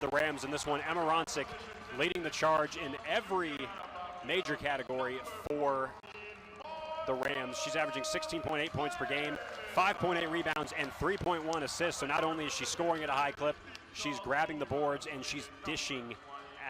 the Rams in this one. Emma Ronsick leading the charge in every major category for the Rams. She's averaging 16.8 points per game, 5.8 rebounds, and 3.1 assists. So not only is she scoring at a high clip, she's grabbing the boards and she's dishing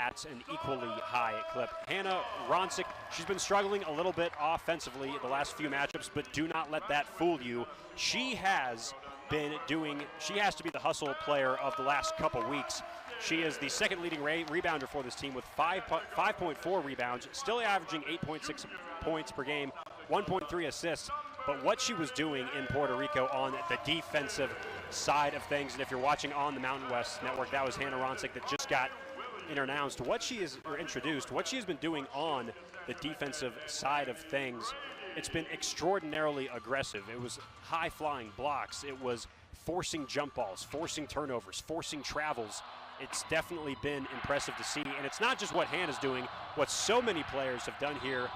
at an equally high clip. Hannah Ronsick, she's been struggling a little bit offensively the last few matchups, but do not let that fool you. She has to be the hustle player of the last couple weeks. She is the second leading rebounder for this team with 5.4 rebounds, still averaging 8.6 points per game, 1.3 assists. But what she was doing in Puerto Rico on the defensive side of things, and if you're watching on the Mountain West Network, that was Hannah Ronsick that just got introduced. What she has been doing on the defensive side of things, it's been extraordinarily aggressive. It was high-flying blocks. It was forcing jump balls, forcing turnovers, forcing travels. It's definitely been impressive to see, and it's not just what Hannah's doing, what so many players have done here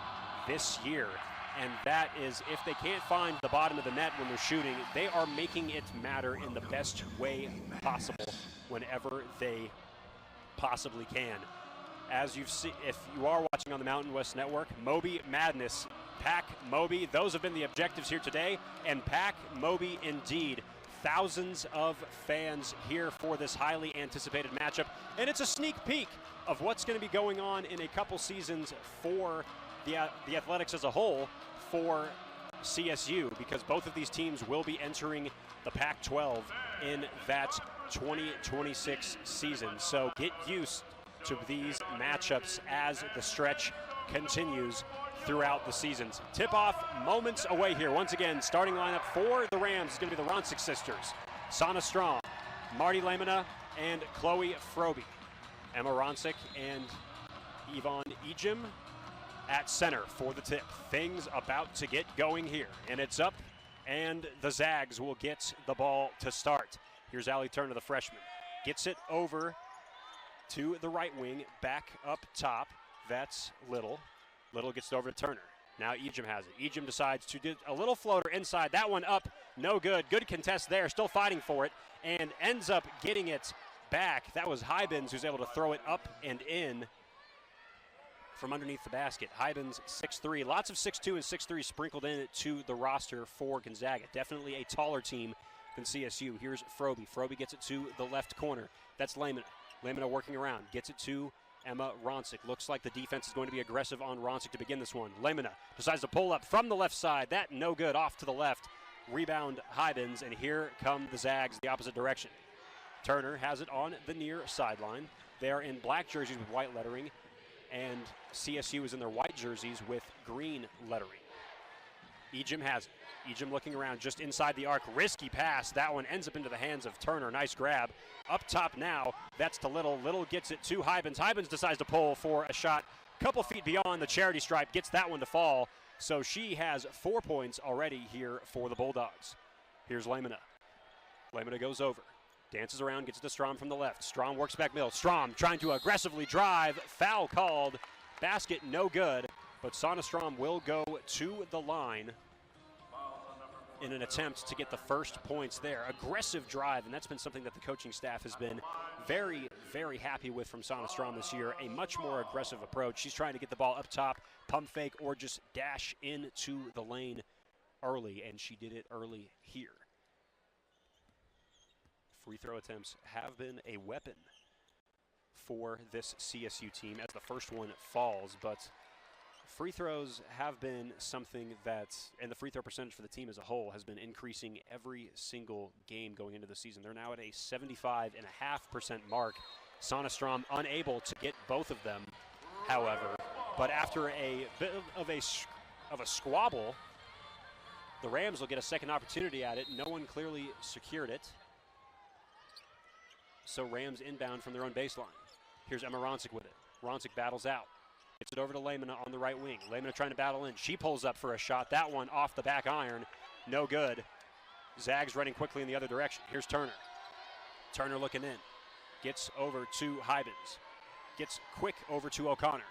this year, and that is if they can't find the bottom of the net when they're shooting, they are making it matter in the best way possible whenever they possibly can. As you've seen, if you are watching on the Mountain West Network, Moby Madness, Pack Moby, those have been the objectives here today, and Pack Moby indeed. Thousands of fans here for this highly anticipated matchup, and it's a sneak peek of what's going to be going on in a couple seasons for the athletics as a whole for CSU, because both of these teams will be entering the Pac-12 in that 2026 season. So get used to these matchups as the stretch continues throughout the seasons. Tip-off moments away here. Once again, starting lineup for the Rams is going to be the Ronsick sisters, Sana Strong, Marty Lamina, and Chloe Froby. Emma Ronsick and Yvonne Ejim at center for the tip. Things about to get going here, and it's up, and the Zags will get the ball to start. Here's Allie Turner, the freshman. Gets it over to the right wing, back up top. That's Little. Little gets it over to Turner. Now Ejim has it. Ejim decides to do a little floater inside. That one up, no good. Good contest there, still fighting for it, and ends up getting it back. That was Hybens who's able to throw it up and in from underneath the basket. Hybens 6'3", lots of 6'2" and 6'3" sprinkled in to the roster for Gonzaga. Definitely a taller team than CSU. Here's Froby. Froby gets it to the left corner. That's Lamina. Lamina working around. Gets it to Emma Ronsick. Looks like the defense is going to be aggressive on Ronsick to begin this one. Lamina decides to pull up from the left side. That no good, off to the left. Rebound Hybens, and here come the Zags the opposite direction. Turner has it on the near sideline. They are in black jerseys with white lettering, and CSU is in their white jerseys with green lettering. Ejim has it. Ejim looking around just inside the arc. Risky pass. That one ends up into the hands of Turner. Nice grab. Up top now. That's to Little. Little gets it to Hybens. Hybens decides to pull for a shot. Couple feet beyond the charity stripe. Gets that one to fall. So she has 4 points already here for the Bulldogs. Here's Lamina. Lamina goes over. Dances around. Gets it to Strom from the left. Strom works back middle. Strom trying to aggressively drive. Foul called. Basket no good. But Sana Strom will go to the line in an attempt to get the first points there. Aggressive drive, and that's been something that the coaching staff has been very, very happy with from Sana Strom this year. A much more aggressive approach. She's trying to get the ball up top, pump fake, or just dash into the lane early, and she did it early here. Free throw attempts have been a weapon for this CSU team as the first one falls, but free throws have been something that, and the free throw percentage for the team as a whole has been increasing every single game going into the season. They're now at a 75.5% mark. Sana Strom unable to get both of them, however, but after a bit of a squabble, the Rams will get a second opportunity at it. No one clearly secured it. So Rams inbound from their own baseline. Here's Emma Ronsick with it. Ronsick battles out. Gets it over to Lamina on the right wing. Lamina trying to battle in. She pulls up for a shot. That one off the back iron. No good. Zags running quickly in the other direction. Here's Turner. Turner looking in. Gets over to Hybens. Gets quick over to O'Connor.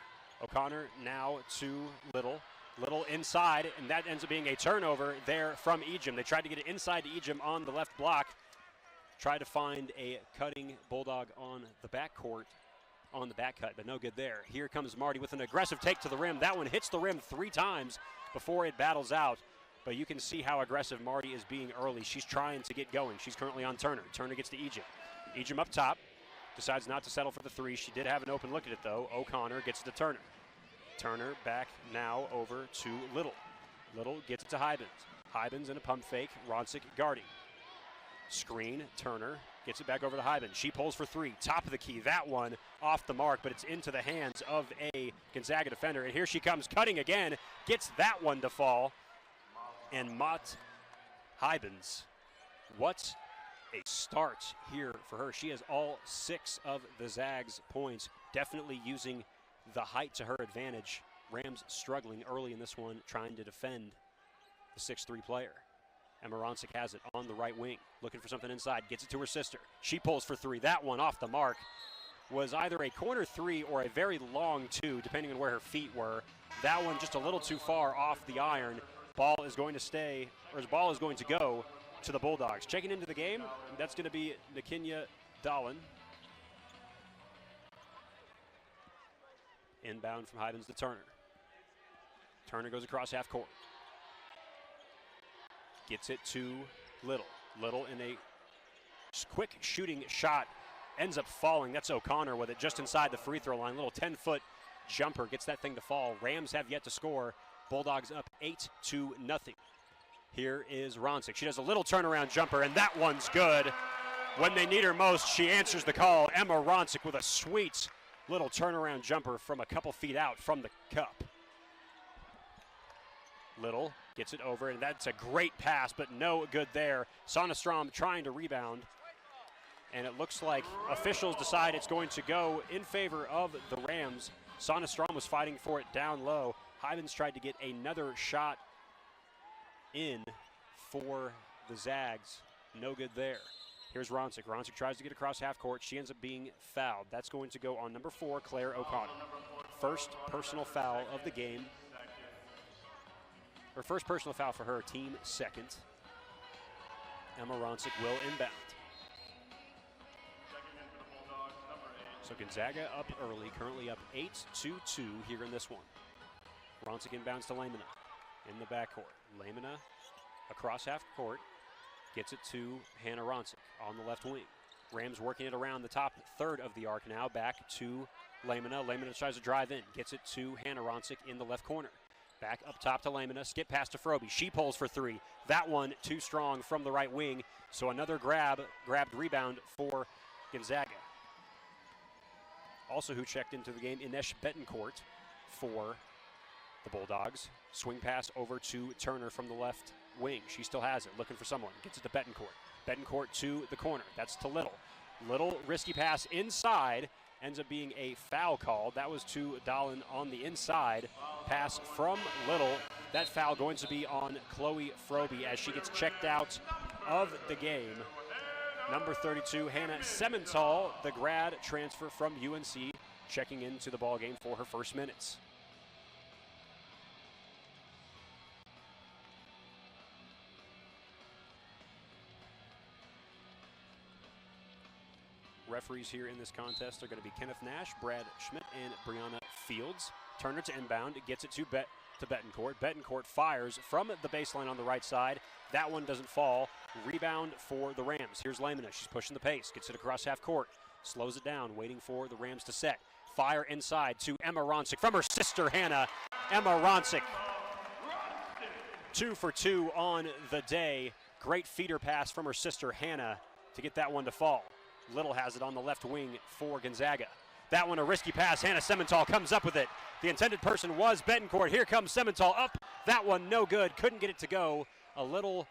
O'Connor now to Little. Little inside, and that ends up being a turnover there from Ejim. They tried to get it inside to Ejim on the left block. Tried to find a cutting Bulldog on the backcourt, on the back cut, but no good there. Here comes Marty with an aggressive take to the rim. That one hits the rim 3 times before it battles out. But you can see how aggressive Marty is being early. She's trying to get going. She's currently on Turner. Turner gets to Ejim. Ejim up top. Decides not to settle for the 3. She did have an open look at it, though. O'Connor gets it to Turner. Turner back now over to Little. Little gets it to Hybens. Hybens in a pump fake. Ronsick guarding. Screen. Turner gets it back over to Hybens. She pulls for 3. Top of the key. That one off the mark, but it's into the hands of a Gonzaga defender. And here she comes cutting again. Gets that one to fall. And Mott Hybens. What a start here for her. She has all 6 of the Zags points, definitely using the height to her advantage. Rams struggling early in this one, trying to defend the 6'3" player. Emma Ronsick has it on the right wing, looking for something inside, gets it to her sister. She pulls for 3. That one off the mark was either a corner 3 or a very long 2, depending on where her feet were. That one just a little too far off the iron. Ball is going to stay, or his ball is going to go to the Bulldogs. Checking into the game, that's going to be Nakinya Dahlin. Inbound from Hybens to Turner. Turner goes across half court. Gets it to Little. Little in a quick shooting shot. Ends up falling. That's O'Connor with it just inside the free throw line. Little 10-foot jumper gets that thing to fall. Rams have yet to score. Bulldogs up 8-0. Here is Ronsick. She does a little turnaround jumper, and that one's good. When they need her most, she answers the call. Emma Ronsick with a sweet little turnaround jumper from a couple feet out from the cup. Little gets it over, and that's a great pass, but no good there. Sonestrom trying to rebound, and it looks like officials decide it's going to go in favor of the Rams. Sonestrom was fighting for it down low. Hybens tried to get another shot in for the Zags. No good there. Here's Ronsick. Ronsick tries to get across half court. She ends up being fouled. That's going to go on number 4, Claire O'Connor. First personal foul of the game. Her first personal foul for her, team second. Emma Ronsick will inbound. So Gonzaga up early, currently up 8-2 here in this one. Ronsick inbounds to Lamina in the backcourt. Lamina across half court, gets it to Hannah Ronsick on the left wing. Rams working it around the top third of the arc now, back to Lamina. Lamina tries to drive in, gets it to Hannah Ronsick in the left corner. Back up top to Lamina, skip past to Froby. She pulls for 3. That one too strong from the right wing, so another grabbed rebound for Gonzaga. Also who checked into the game, Inesh Betancourt for the Bulldogs. Swing pass over to Turner from the left wing. She still has it, looking for someone. Gets it to Betancourt. Betancourt to the corner. That's to Little. Little risky pass inside. Ends up being a foul called. That was to Dahlin on the inside. Pass from Little. That foul going to be on Chloe Froby as she gets checked out of the game. Number 32, Hannah Semental, the grad transfer from UNC, checking into the ballgame for her first minutes. Referees here in this contest are going to be Kenneth Nash, Brad Schmidt, and Brianna Fields. Turner to inbound, gets it to Betancourt. Betancourt fires from the baseline on the right side. That one doesn't fall. Rebound for the Rams. Here's Lamina. She's pushing the pace, gets it across half court, slows it down, waiting for the Rams to set. Fire inside to Emma Ronsick from her sister Hannah. Emma Ronsick, 2 for 2 on the day. Great feeder pass from her sister Hannah to get that one to fall. Little has it on the left wing for Gonzaga. That one a risky pass. Hannah Semental comes up with it. The intended person was Betancourt. Here comes Semental up. That one no good. Couldn't get it to go. A little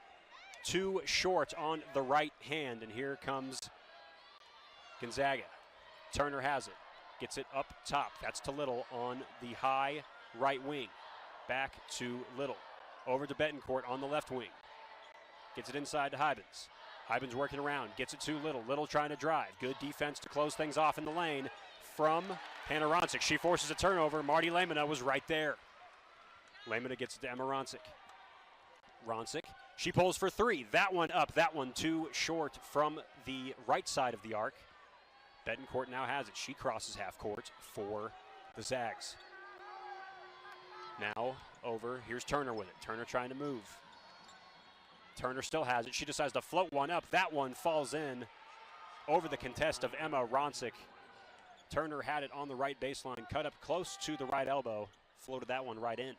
too short on the right hand. And here comes Gonzaga. Turner has it. Gets it up top. That's to Little on the high right wing. Back to Little. Over to Betancourt on the left wing. Gets it inside to Hybens. Hybens working around, gets it to Little. Little trying to drive. Good defense to close things off in the lane from Hannah Ronsick. She forces a turnover. Marty Lamina was right there. Lamina gets it to Emma Ronsick. Ronsick, She pulls for three. That one up. That one too short from the right side of the arc. Betancourt now has it. She crosses half court for the Zags. Now over. Here's Turner with it. Turner trying to move. Turner still has it. She decides to float one up. That one falls in over the contest of Emma Ronsick. Turner had it on the right baseline, cut up close to the right elbow, floated that one right in.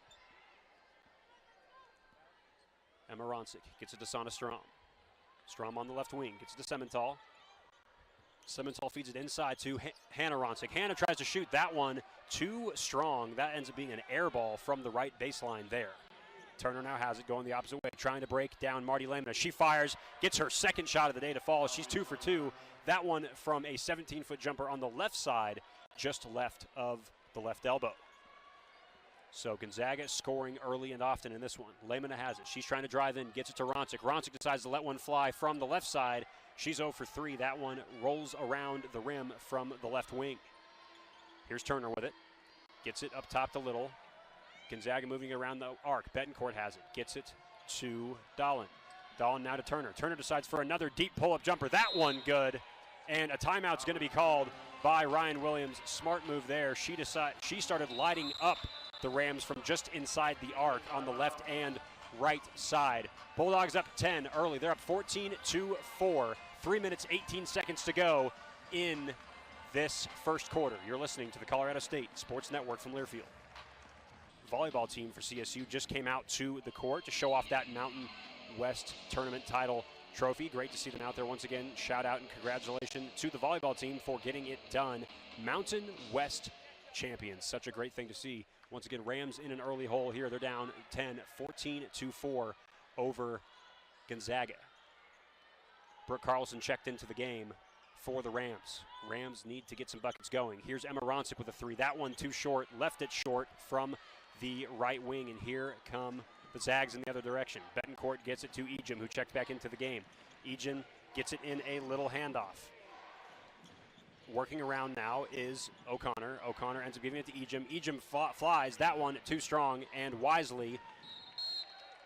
Emma Ronsick gets it to Sana Strom. Strom on the left wing, gets it to Semental. Semental feeds it inside to Hannah Ronsick. Hannah tries to shoot that one too strong. That ends up being an air ball from the right baseline there. Turner now has it going the opposite way, trying to break down Marty Lamina. She fires, gets her second shot of the day to fall. She's 2 for 2. That one from a 17-foot jumper on the left side, just left of the left elbow. So Gonzaga scoring early and often in this one. Lamina has it. She's trying to drive in, gets it to Ronsick. Ronsick decides to let one fly from the left side. She's 0 for 3. That one rolls around the rim from the left wing. Here's Turner with it. Gets it up top to Little. Gonzaga moving around the arc. Betancourt has it. Gets it to Dahlin. Dahlin now to Turner. Turner decides for another deep pull-up jumper. That one good. And a timeout's going to be called by Ryan Williams. Smart move there. She started lighting up the Rams from just inside the arc on the left and right side. Bulldogs up 10 early. They're up 14-4. 3 minutes, 18 seconds to go in this first quarter. You're listening to the Colorado State Sports Network from Learfield. Volleyball team for CSU just came out to the court to show off that Mountain West Tournament title trophy. Great to see them out there once again. Shout out and congratulations to the volleyball team for getting it done. Mountain West champions. Such a great thing to see. Once again, Rams in an early hole here. They're down 10, 14-4 over Gonzaga. Brooke Carlson checked into the game for the Rams. Rams need to get some buckets going. Here's Emma Ronsick with a three. That one too short. Left it short from the right wing, and here come the Zags in the other direction. Betancourt gets it to Ejim, who checked back into the game. Ejim gets it in a little handoff. Working around now is O'Connor. O'Connor ends up giving it to Ejim. Ejim flies. That one too strong, and wisely,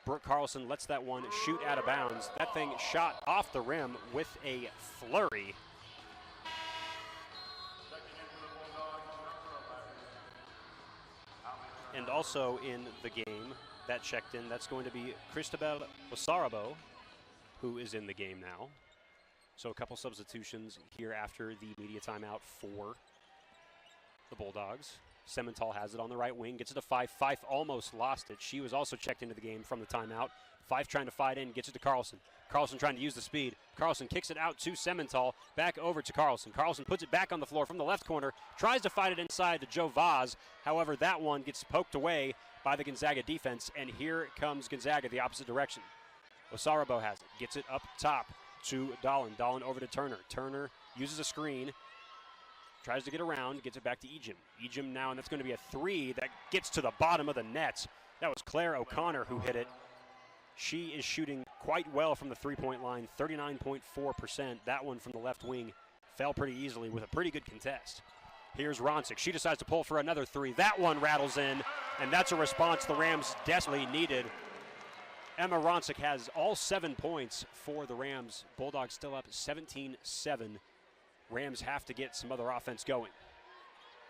Brooke Carlson lets that one shoot out of bounds. That thing shot off the rim with a flurry. And also in the game that checked in, that's going to be Cristobal Osarabo, who is in the game now. So a couple substitutions here after the media timeout for the Bulldogs. Semental has it on the right wing, gets it to Fife. Fife almost lost it. She was also checked into the game from the timeout. Fife trying to fight in, gets it to Carlson. Carlson trying to use the speed. Carlson kicks it out to Semental, back over to Carlson. Carlson puts it back on the floor from the left corner, tries to fight it inside to Joe Vaz. However, that one gets poked away by the Gonzaga defense, and here comes Gonzaga the opposite direction. Osarabo has it, gets it up top to Dahlin. Dahlin over to Turner. Turner uses a screen, tries to get around, gets it back to Ejim. Ejim now, and that's going to be a three that gets to the bottom of the net. That was Claire O'Connor who hit it. She is shooting quite well from the three-point line, 39.4%. That one from the left wing fell pretty easily with a pretty good contest. Here's Ronsick. She decides to pull for another three. That one rattles in, and that's a response the Rams desperately needed. Emma Ronsick has all 7 points for the Rams. Bulldogs still up 17-7. Rams have to get some other offense going.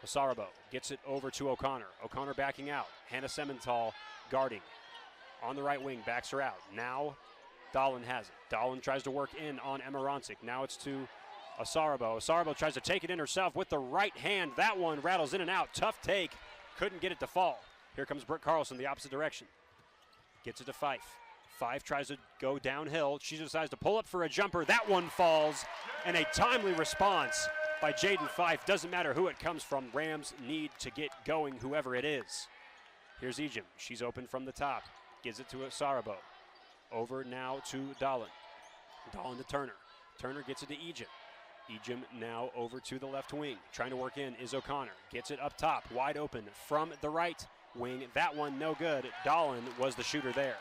Osarabo gets it over to O'Connor. O'Connor backing out. Hannah Semental guarding. On the right wing, backs her out. Now Dahlin has it. Dahlin tries to work in on Emma Ronsick. Now it's to Osarabo. Osarabo tries to take it in herself with the right hand. That one rattles in and out. Tough take. Couldn't get it to fall. Here comes Brooke Carlson the opposite direction. Gets it to Fife. Fife tries to go downhill. She decides to pull up for a jumper. That one falls. And a timely response by Jaden Fife. Doesn't matter who it comes from. Rams need to get going, whoever it is. Here's Ejim. She's open from the top. Gives it to Osarabo. Over now to Dahlin. Dahlin to Turner. Turner gets it to Ejim. Ejim now over to the left wing. Trying to work in is O'Connor. Gets it up top. Wide open from the right wing. That one no good. Dahlin was the shooter there.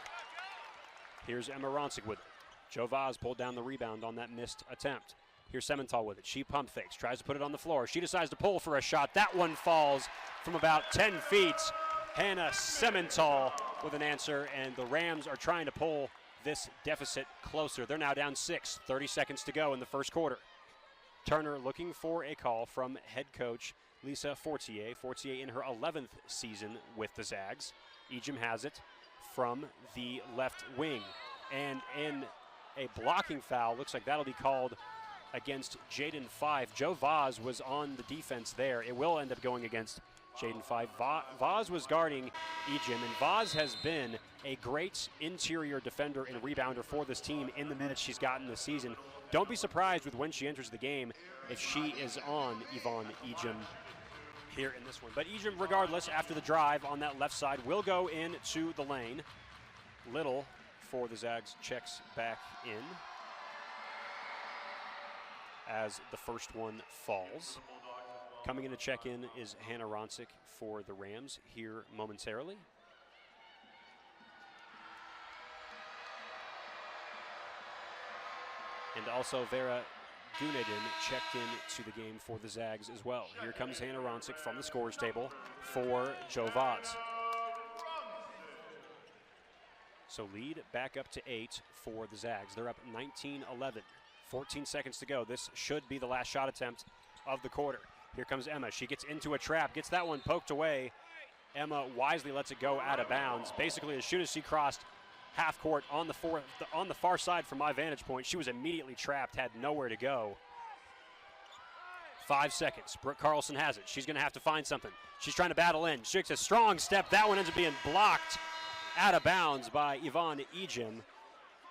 Here's Emma Ronsick with it. Joe Vaz pulled down the rebound on that missed attempt. Here's Semental with it. She pump fakes. Tries to put it on the floor. She decides to pull for a shot. That one falls from about 10 feet. Hannah Semental with an answer, and the Rams are trying to pull this deficit closer. They're now down 6, 30 seconds to go in the first quarter. Turner looking for a call from head coach Lisa Fortier. Fortier in her 11th season with the Zags. Ejim has it from the left wing. And in a blocking foul, looks like that'll be called against Jaden Five. Joe Vaz was on the defense there. It will end up going against Jaden Five. Vaz was guarding Ejim, and Vaz has been a great interior defender and rebounder for this team in the minutes she's gotten this season. Don't be surprised with when she enters the game if she is on Yvonne Ejim here in this one. But Ejim, regardless, after the drive on that left side, will go into the lane. Little for the Zags checks back in as the first one falls. Coming in to check in is Hannah Ronsick for the Rams here momentarily. And also Vera Gunedin checked in to the game for the Zags as well. Here comes Hannah Ronsick from the scorers table for Joe Vaz. So lead back up to 8 for the Zags. They're up 19-11. 14 seconds to go. This should be the last shot attempt of the quarter. Here comes Emma. She gets into a trap, gets that one poked away. Emma wisely lets it go out of bounds. Basically, as soon as she crossed half court on the far side from my vantage point, she was immediately trapped, had nowhere to go. 5 seconds. Brooke Carlson has it. She's going to have to find something. She's trying to battle in. She takes a strong step. That one ends up being blocked out of bounds by Yvonne Ejim.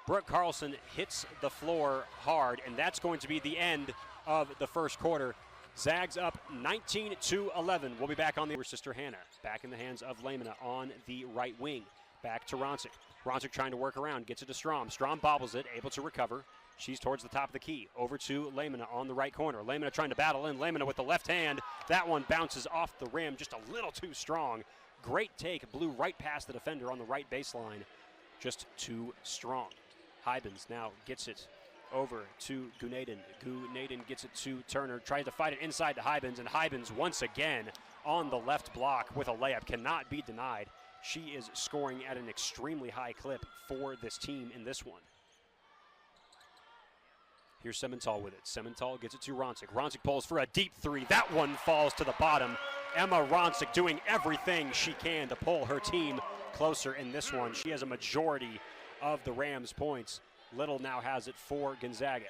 Brooke Carlson hits the floor hard, and that's going to be the end of the first quarter. Zags up 19-11. We'll be back on the sister Hannah. Back in the hands of Lamina on the right wing. Back to Ronsick. Ronsick trying to work around, gets it to Strom. Strom bobbles it, able to recover. She's towards the top of the key. Over to Lamina on the right corner. Lamina trying to battle in. Lamina with the left hand. That one bounces off the rim just a little too strong. Great take. Blew right past the defender on the right baseline. Just too strong. Hybens now gets it over to Gunedin. Gunedin gets it to Turner. Tries to fight it inside to Hybens. And Hybens once again on the left block with a layup. Cannot be denied. She is scoring at an extremely high clip for this team in this one. Here's Semental with it. Semental gets it to Ronsick. Ronsick pulls for a deep three. That one falls to the bottom. Emma Ronsick doing everything she can to pull her team closer in this one. She has a majority of the Rams' points. Little now has it for Gonzaga.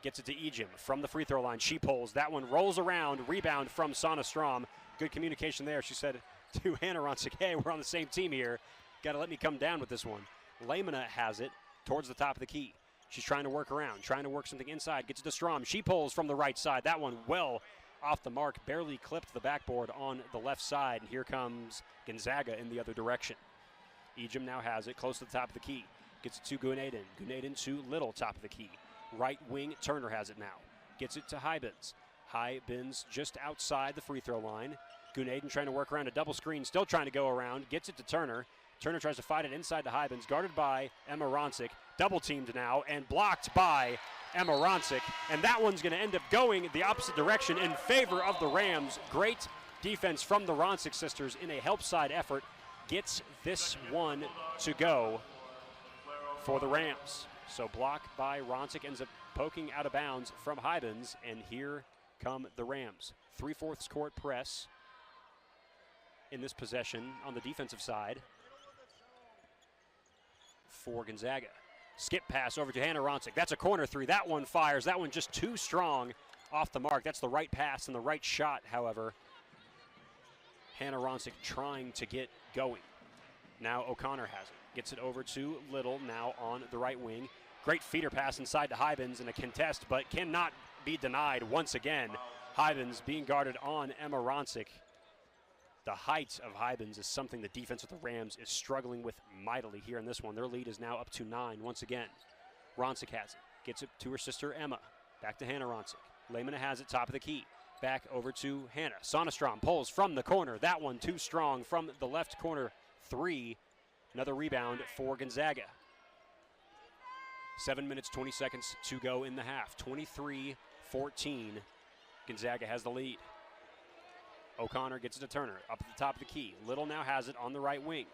Gets it to Ejim from the free throw line. She pulls. That one rolls around. Rebound from Sana Strom. Good communication there. She said to Hannah Ronsick, hey, we're on the same team here. Got to let me come down with this one. Lamina has it towards the top of the key. She's trying to work around, trying to work something inside. Gets it to Strom. She pulls from the right side. That one well off the mark. Barely clipped the backboard on the left side. And here comes Gonzaga in the other direction. Ejim now has it close to the top of the key. Gets it to Gunedin. Gunedin to Little, top of the key. Right wing, Turner has it now. Gets it to Hybens. Hybens just outside the free throw line. Gunedin trying to work around a double screen, still trying to go around. Gets it to Turner. Turner tries to fight it inside to Hybens, guarded by Emma Ronsick. Double teamed now and blocked by Emma Ronsick. And that one's going to end up going the opposite direction in favor of the Rams. Great defense from the Ronsick sisters in a help side effort. Gets this one to go for the Rams. So block by Ronsick, ends up poking out of bounds from Hybens, and here come the Rams. 3/4 court press in this possession on the defensive side for Gonzaga. Skip pass over to Hannah Ronsick. That's a corner three. That one fires. That one just too strong off the mark. That's the right pass and the right shot, however. Hannah Ronsick trying to get going. Now O'Connor has it. Gets it over to Little, now on the right wing. Great feeder pass inside to Hybens in a contest, but cannot be denied once again. Hybens being guarded on Emma Ronsick. The height of Hybens is something the defense of the Rams is struggling with mightily here in this one. Their lead is now up to 9 once again. Ronsick has it. Gets it to her sister Emma. Back to Hannah Ronsick. Lamina has it, top of the key. Back over to Hannah. Sonastrom pulls from the corner. That one too strong from the left corner three. Another rebound for Gonzaga. 7 minutes, 20 seconds to go in the half. 23-14. Gonzaga has the lead. O'Connor gets it to Turner up at the top of the key. Little now has it on the right wing.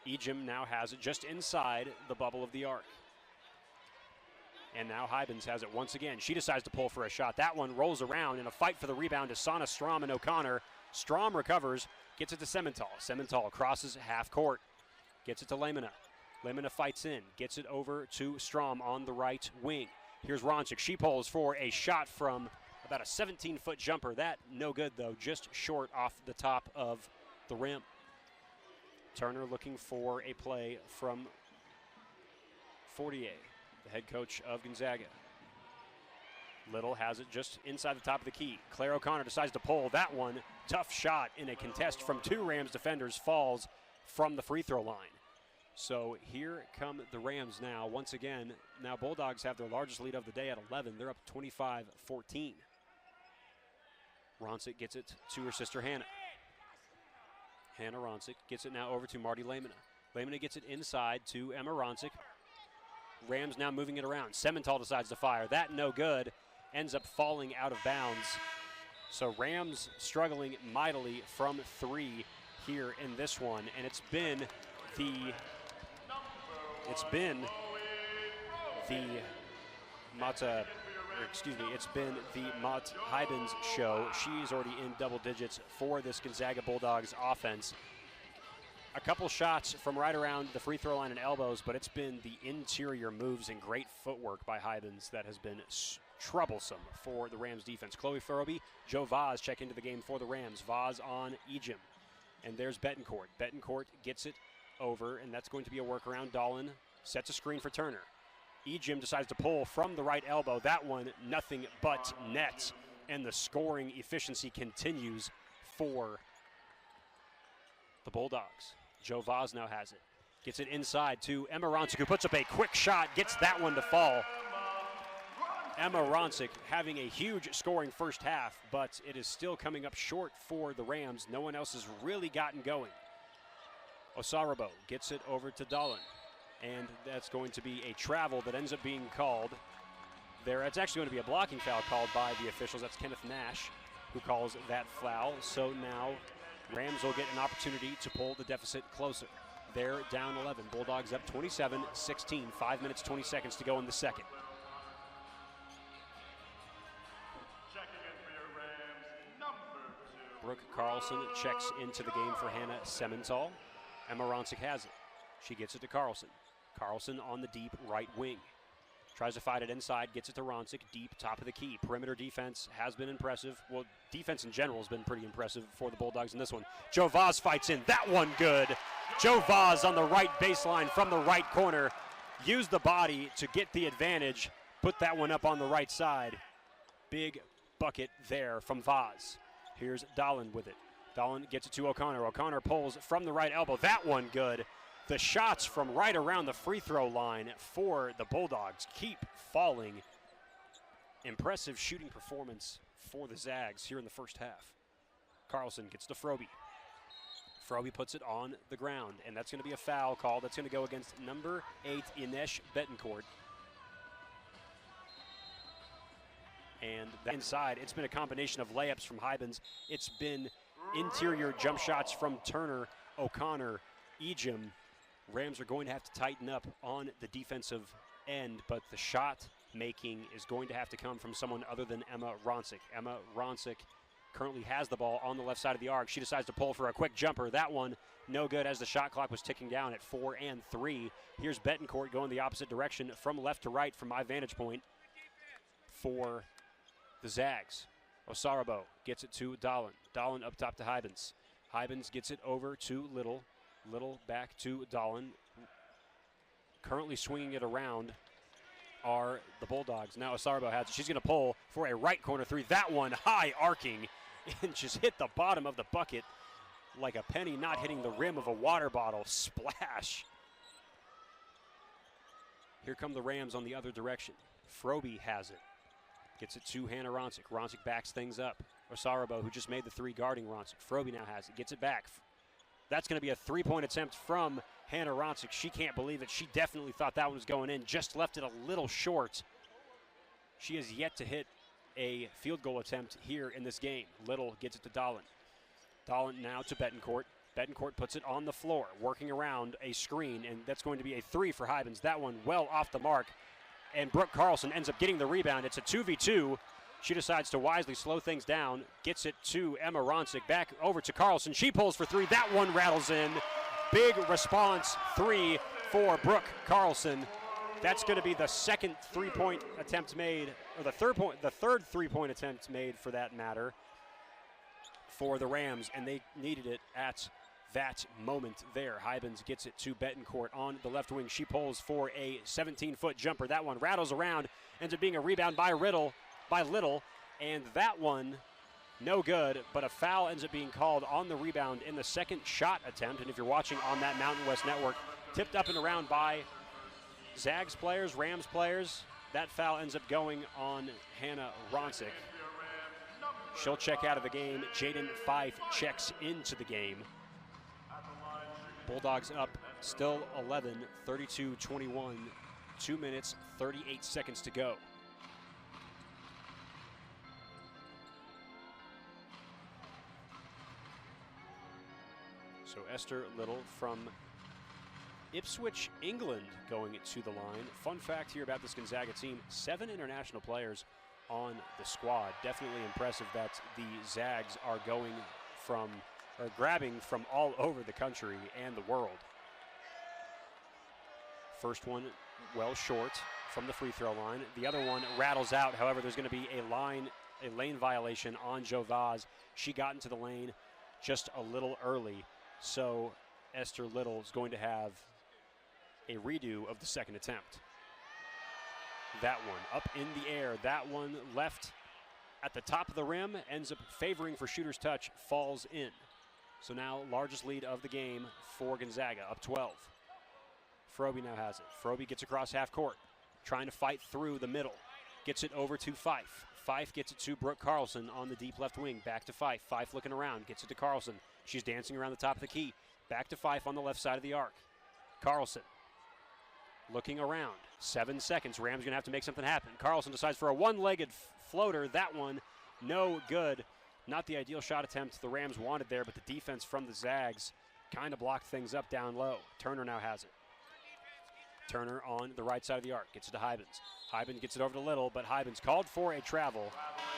Ejim now has it just inside the bubble of the arc. And now Hybens has it once again. She decides to pull for a shot. That one rolls around in a fight for the rebound to Sana, Strom, and O'Connor. Strom recovers, gets it to Semental. Semental crosses half court, gets it to Lemina. Lemina fights in, gets it over to Strom on the right wing. Here's Roncic. She pulls for a shot from about a 17-foot jumper. That no good, though, just short off the top of the rim. Turner looking for a play from Fortier, the head coach of Gonzaga. Little has it just inside the top of the key. Claire O'Connor decides to pull. That one, tough shot in a contest from two Rams defenders, falls from the free throw line. So here come the Rams now. Once again, now Bulldogs have their largest lead of the day at 11. They're up 25-14. Roncic gets it to her sister Hannah. Hannah Roncic gets it now over to Marty Lemina. Lemina gets it inside to Emma Roncic. Rams now moving it around. Semental decides to fire. That no good. Ends up falling out of bounds. So Rams struggling mightily from three here in this one. And it's been the Mott Hybens show. She's already in double digits for this Gonzaga Bulldogs offense. A couple shots from right around the free throw line and elbows, but it's been the interior moves and great footwork by Hybens that has been troublesome for the Rams defense. Chloe Froby, Joe Vaz check into the game for the Rams. Vaz on Ejim. And there's Betancourt. Betancourt gets it over, and that's going to be a workaround. Dolan sets a screen for Turner. Ejim decides to pull from the right elbow. That one, nothing but net. And the scoring efficiency continues for the Bulldogs. Joe Vaz now has it. Gets it inside to Emma Roncic, who puts up a quick shot, gets that one to fall. Emma Roncic having a huge scoring first half, but it is still coming up short for the Rams. No one else has really gotten going. Osarabo gets it over to Dolan, and that's going to be a travel that ends up being called there. It's actually going to be a blocking foul called by the officials. That's Kenneth Nash who calls that foul. So now Rams will get an opportunity to pull the deficit closer. They're down 11. Bulldogs up 27-16. 5 minutes, 20 seconds to go in the second. Brooke Carlson checks into the game for Hannah Semental. Emma Roncic has it. She gets it to Carlson. Carlson on the deep right wing. Tries to fight it inside, gets it to Roncic, deep, top of the key. Perimeter defense has been impressive. Well, defense in general has been pretty impressive for the Bulldogs in this one. Joe Vaz fights in. That one good. Joe Vaz on the right baseline from the right corner. Used the body to get the advantage. Put that one up on the right side. Big bucket there from Vaz. Here's Dolan with it. Dolan gets it to O'Connor. O'Connor pulls from the right elbow. That one good. The shots from right around the free throw line for the Bulldogs keep falling. Impressive shooting performance for the Zags here in the first half. Carlson gets to Froby. Froby puts it on the ground, and that's going to be a foul call. That's going to go against number 8, Inesh Betancourt. And inside, it's been a combination of layups from Hybens. It's been interior jump shots from Turner, O'Connor, Ejim. Rams are going to have to tighten up on the defensive end, but the shot making is going to have to come from someone other than Emma Roncic. Emma Roncic currently has the ball on the left side of the arc. She decides to pull for a quick jumper. That one no good as the shot clock was ticking down at 4 and 3. Here's Betancourt going the opposite direction from left to right from my vantage point for the Zags. Osarabo gets it to Dolan. Dolan up top to Hybens. Hybens gets it over to Little. Little back to Dolan. Currently swinging it around are the Bulldogs. Now Osarabo has it. She's going to pull for a right corner three. That one high arcing and just hit the bottom of the bucket like a penny not hitting the rim of a water bottle. Splash. Here come the Rams on the other direction. Froby has it. Gets it to Hannah Roncic. Roncic backs things up. Osarabo, who just made the three guarding Roncic. Froby now has it. Gets it back. That's going to be a three-point attempt from Hannah Roncic. She can't believe it. She definitely thought that one was going in. Just left it a little short. She has yet to hit a field goal attempt here in this game. Little gets it to Dolan. Dolan now to Betancourt. Betancourt puts it on the floor, working around a screen, and that's going to be a 3 for Hybens. That one well off the mark, and Brooke Carlson ends up getting the rebound. It's a 2v2. She decides to wisely slow things down, gets it to Emma Ronsick, back over to Carlson. She pulls for 3. That one rattles in. Big response 3 for Brooke Carlson. That's going to be the second three-point attempt made, or the third three-point attempt made for that matter, for the Rams, and they needed it at that moment there. Hybens gets it to Betancourt on the left wing. She pulls for a 17-foot jumper. That one rattles around, ends up being a rebound by Little, and that one no good, but a foul ends up being called on the rebound in the second shot attempt. And if you're watching on that Mountain West Network, tipped up and around by Zags players, Rams players, that foul ends up going on Hannah Ronsick. She'll check out of the game. Jaden Fife checks into the game. Bulldogs up still 11, 32-21, 2 minutes, 38 seconds to go. So Esther Little from Ipswich, England, going to the line. Fun fact here about this Gonzaga team, 7 international players on the squad. Definitely impressive that the Zags are going from, or grabbing from all over the country and the world. First one well short from the free throw line. The other one rattles out. However, there's going to be a lane violation on Jo Vaz. She got into the lane just a little early. So Esther Little is going to have a redo of the second attempt. That one up in the air. That one left at the top of the rim, ends up favoring for shooter's touch, falls in. So now largest lead of the game for Gonzaga, up 12. Froby now has it. Froby gets across half court, trying to fight through the middle. Gets it over to Fife. Fife gets it to Brooke Carlson on the deep left wing. Back to Fife. Fife looking around, gets it to Carlson. She's dancing around the top of the key. Back to Fife on the left side of the arc. Carlson looking around. 7 seconds. Rams going to have to make something happen. Carlson decides for a one-legged floater. That one no good. Not the ideal shot attempt the Rams wanted there, but the defense from the Zags kind of blocked things up down low. Turner now has it. Turner on the right side of the arc. Gets it to Hybens. Hybens gets it over to Little, but Hybens called for a travel.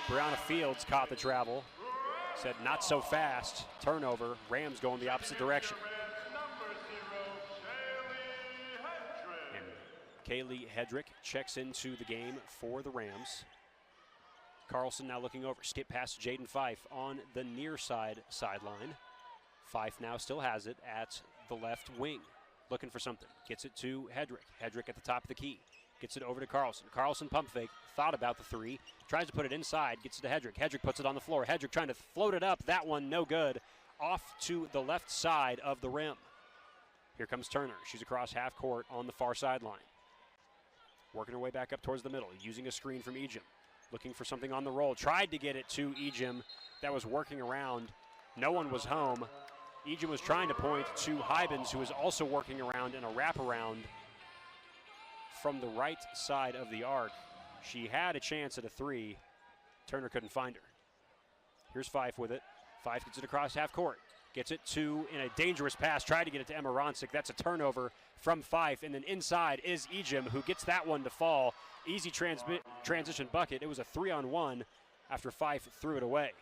Brianna Fields caught the travel. Said not so fast. Turnover. Rams going the opposite direction. And Kaylee Hedrick checks into the game for the Rams. Carlson now looking over. Skip past Jaden Fife on the near side sideline. Fife now still has it at the left wing. Looking for something. Gets it to Hedrick. Hedrick at the top of the key. Gets it over to Carlson. Carlson pump fake. Thought about the 3. Tries to put it inside. Gets it to Hedrick. Hedrick puts it on the floor. Hedrick trying to float it up. That one no good. Off to the left side of the rim. Here comes Turner. She's across half court on the far sideline. Working her way back up towards the middle. Using a screen from Ejim. Looking for something on the roll. Tried to get it to Ejim. That was working around. No one was home. Ejim was trying to point to Hybens, who was also working around in a wraparound from the right side of the arc. She had a chance at a 3. Turner couldn't find her. Here's Fife with it. Fife gets it across half court. Gets it to, in a dangerous pass, tried to get it to Emma Ronsick. That's a turnover from Fife. And then inside is Ejim, who gets that one to fall. Easy transition bucket. It was a 3-on-1 after Fife threw it away.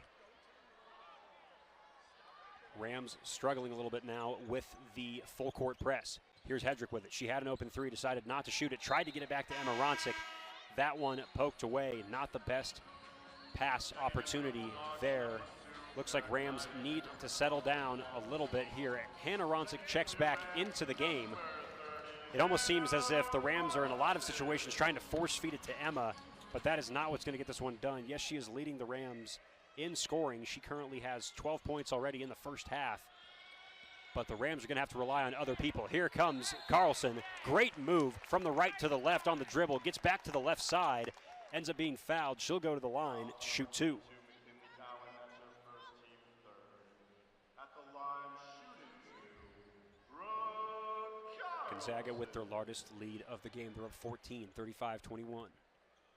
Rams struggling a little bit now with the full court press. Here's Hedrick with it. She had an open 3, decided not to shoot it, tried to get it back to Emma Ronsick. That one poked away. Not the best pass opportunity there. Looks like Rams need to settle down a little bit here. Hannah Ronsick checks back into the game. It almost seems as if the Rams are in a lot of situations trying to force feed it to Emma, but that is not what's going to get this one done. Yes, she is leading the Rams in scoring. She currently has 12 points already in the first half, but the Rams are going to have to rely on other people. Here comes Carlson. Great move from the right to the left on the dribble. Gets back to the left side. Ends up being fouled. She'll go to the line to shoot 2. Gonzaga with their largest lead of the game. They're up 14, 35-21.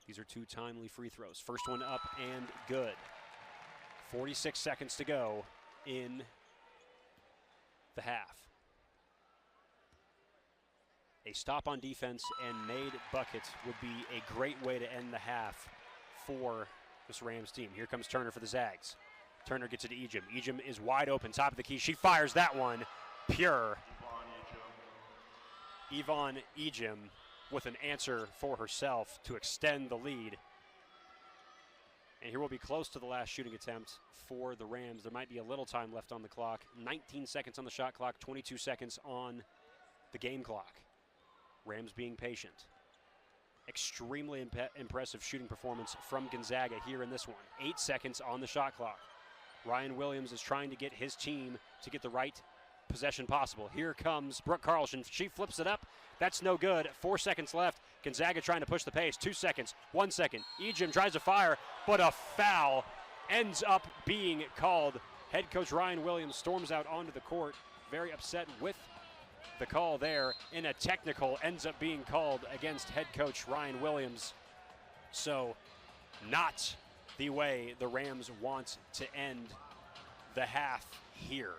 These are 2 timely free throws. First one up and good. 46 seconds to go in the half. A stop on defense and made buckets would be a great way to end the half for this Rams team. Here comes Turner for the Zags. Turner gets it to Ejim. Ejim is wide open, top of the key. She fires that one, pure. Yvonne Ejim with an answer for herself to extend the lead. And here we'll be close to the last shooting attempt for the Rams. There might be a little time left on the clock. 19 seconds on the shot clock, 22 seconds on the game clock. Rams being patient. Extremely impressive shooting performance from Gonzaga here in this one. 8 seconds on the shot clock. Ryan Williams is trying to get his team to get the right possession possible. Here comes Brooke Carlson. She flips it up. That's no good. 4 seconds left. Gonzaga trying to push the pace. 2 seconds. 1 second. Ejim tries to fire, but a foul ends up being called. Head coach Ryan Williams storms out onto the court, very upset with the call there, and a technical ends up being called against head coach Ryan Williams. So not the way the Rams want to end the half here.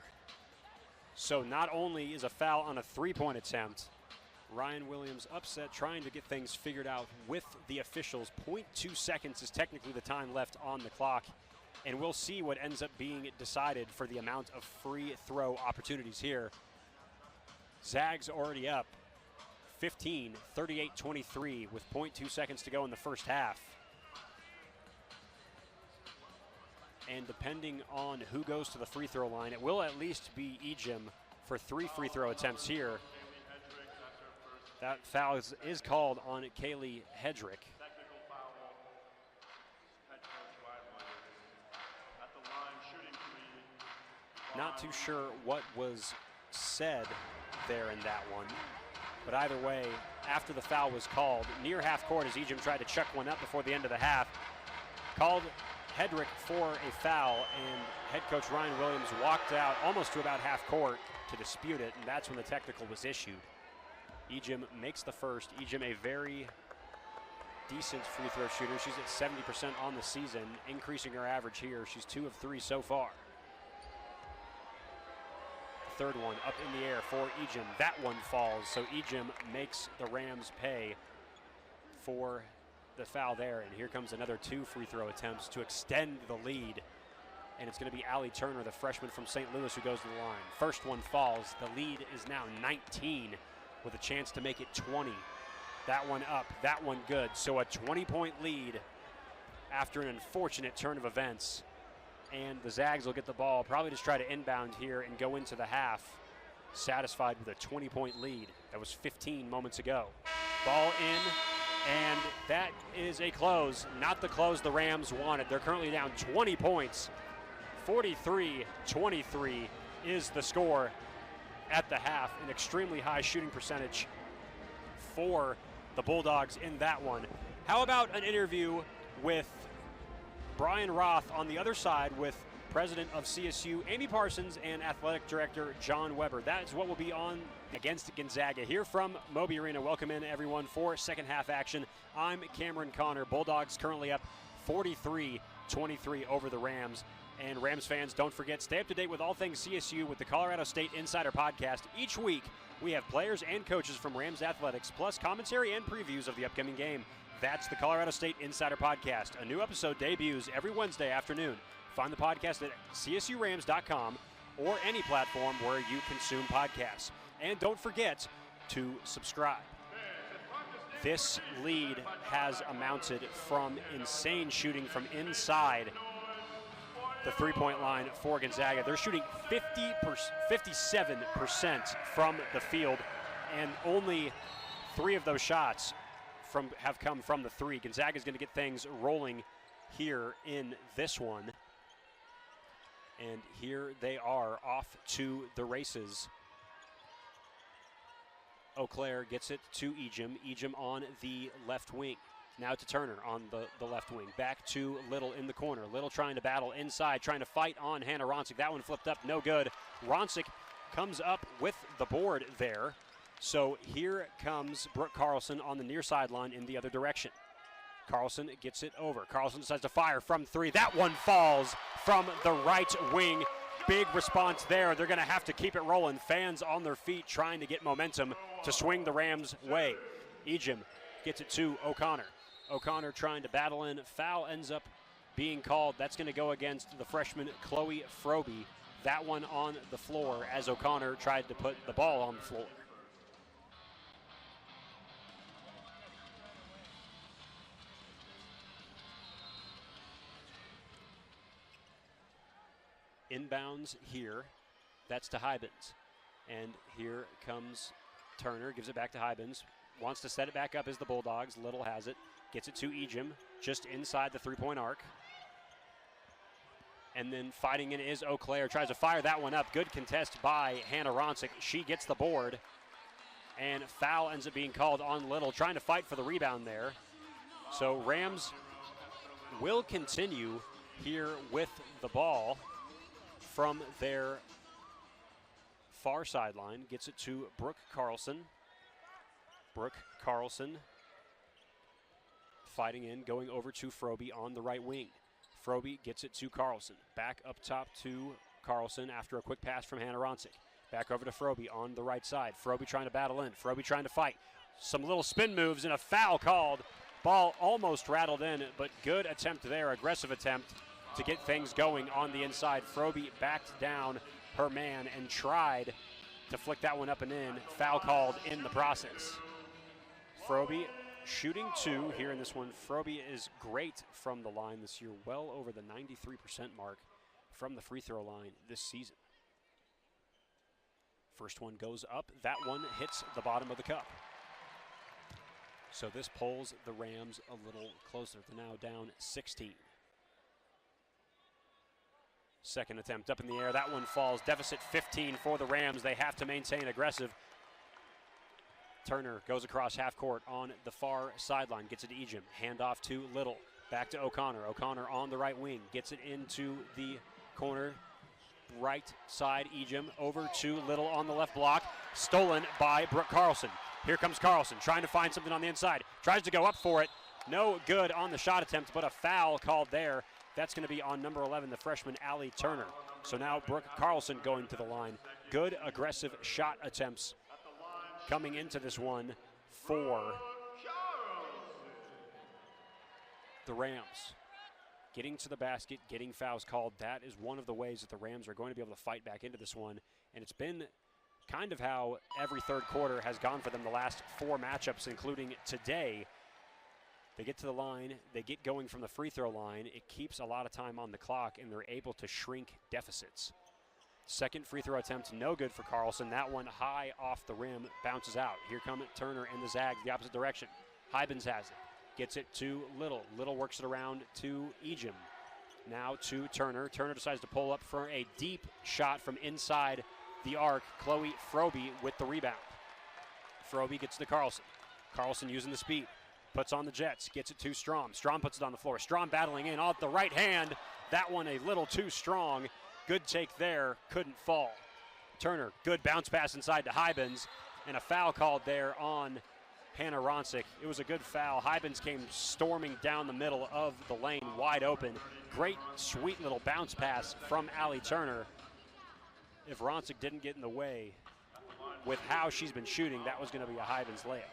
So not only is a foul on a three-point attempt, Ryan Williams upset, trying to get things figured out with the officials. 0.2 seconds is technically the time left on the clock, and we'll see what ends up being decided for the amount of free throw opportunities here. Zags already up 15, 38-23 with 0.2 seconds to go in the first half. And depending on who goes to the free throw line, it will at least be Ejim for 3 free throw attempts here. That foul is called on Kaylee Hedrick. Not too sure what was said there in that one, but either way, after the foul was called, near half court as Ejim tried to chuck one up before the end of the half, called Hedrick for a foul, and head coach Ryan Williams walked out almost to about half court to dispute it, and that's when the technical was issued. Ejim makes the first. Ejim, a very decent free throw shooter. She's at 70% on the season, increasing her average here. She's 2 of 3 so far. The third one up in the air for Ejim. That one falls, so Ejim makes the Rams pay for the foul there. And here comes another 2 free throw attempts to extend the lead. And it's going to be Allie Turner, the freshman from St. Louis, who goes to the line. First one falls. The lead is now 19 with a chance to make it 20. That one up, that one good. So a 20-point lead after an unfortunate turn of events. And the Zags will get the ball, probably just try to inbound here and go into the half, satisfied with a 20-point lead. That was 15 moments ago. Ball in, and that is a close. Not the close the Rams wanted. They're currently down 20 points. 43-23 is the score at the half. An extremely high shooting percentage for the Bulldogs in that one. How about an interview with Brian Roth on the other side with president of CSU, Amy Parsons, and athletic director John Weber. That is what will be on against Gonzaga here from Moby Arena. Welcome in, everyone, for second half action. I'm Cameron Connor. Bulldogs currently up 43-23 over the Rams. And Rams fans, don't forget, stay up to date with all things CSU with the Colorado State Insider Podcast. Each week, we have players and coaches from Rams Athletics, plus commentary and previews of the upcoming game. That's the Colorado State Insider Podcast. A new episode debuts every Wednesday afternoon. Find the podcast at csurams.com or any platform where you consume podcasts. And don't forget to subscribe. This lead has amounted from insane shooting from inside the three-point line for Gonzaga. They're shooting 57% from the field, and only 3 of those shots have come from the 3. Gonzaga's going to get things rolling here in this one. And here they are off to the races. Eau Claire gets it to Ejim. Ejim on the left wing. Now to Turner on the left wing. Back to Little in the corner. Little trying to battle inside, trying to fight on Hannah Ronsick. That one flipped up, no good. Ronsick comes up with the board there. So here comes Brooke Carlson on the near sideline in the other direction. Carlson gets it over. Carlson decides to fire from 3. That one falls from the right wing. big response there. They're going to have to keep it rolling. Fans on their feet trying to get momentum to swing the Rams' way. Ejim gets it to O'Connor. O'Connor trying to battle in. Foul ends up being called. That's going to go against the freshman Chloe Froby. That one on the floor as O'Connor tried to put the ball on the floor. Inbounds here. That's to Hybens. And here comes Turner. Gives it back to Hybens. Wants to set it back up as the Bulldogs. Little has it. Gets it to Ejim. Just inside the three-point arc. And then fighting in is Eau Claire. Tries to fire that one up. Good contest by Hannah Ronsick. She gets the board. And foul ends up being called on Little. Trying to fight for the rebound there. So Rams will continue here with the ball from their far sideline. Gets it to Brooke Carlson. Brooke Carlson fighting in, going over to Froby on the right wing. Froby gets it to Carlson. Back up top to Carlson after a quick pass from Hannah Ronsick. Back over to Froby on the right side. Froby trying to battle in. Froby trying to fight. Some little spin moves and a foul called. Ball almost rattled in, but good attempt there, aggressive attempt to get things going on the inside. Froby backed down her man and tried to flick that one up and in. Foul called in the process. Froby shooting two here in this one. Froby is great from the line this year, well over the 93% mark from the free throw line this season. First one goes up. That one hits the bottom of the cup. So this pulls the Rams a little closer. They're now down 16. Second attempt up in the air. That one falls. Deficit 15 for the Rams. They have to maintain aggressive. Turner goes across half court on the far sideline. Gets it to Ejim. Handoff to Little. Back to O'Connor. O'Connor on the right wing. Gets it into the corner. Right side, Ejim. Over to Little on the left block. Stolen by Brooke Carlson. Here comes Carlson trying to find something on the inside. Tries to go up for it. No good on the shot attempt, but a foul called there. That's going to be on number 11, the freshman Allie Turner. So now Brooke Carlson going to the line. Good aggressive shot attempts coming into this one for the Rams. Getting to the basket, getting fouls called. That is one of the ways that the Rams are going to be able to fight back into this one. And it's been kind of how every third quarter has gone for them the last four matchups, including today. They get to the line, they get going from the free throw line. It keeps a lot of time on the clock, and they're able to shrink deficits. Second free throw attempt, no good for Carlson. That one high off the rim, bounces out. Here come Turner and the Zags the opposite direction. Hybens has it, gets it to Little. Little works it around to Ejim. Now to Turner. Turner decides to pull up for a deep shot from inside the arc. Chloe Froby with the rebound. Froby gets to Carlson. Carlson using the speed. Puts on the Jets, gets it to Strom. Strom puts it on the floor. Strom battling in off the right hand. That one a little too strong. Good take there, couldn't fall. Turner, good bounce pass inside to Hybens, and a foul called there on Hannah Ronsick. It was a good foul. Hybens came storming down the middle of the lane, wide open. Great, sweet little bounce pass from Allie Turner. If Ronsick didn't get in the way with how she's been shooting, that was going to be a Hybens layup.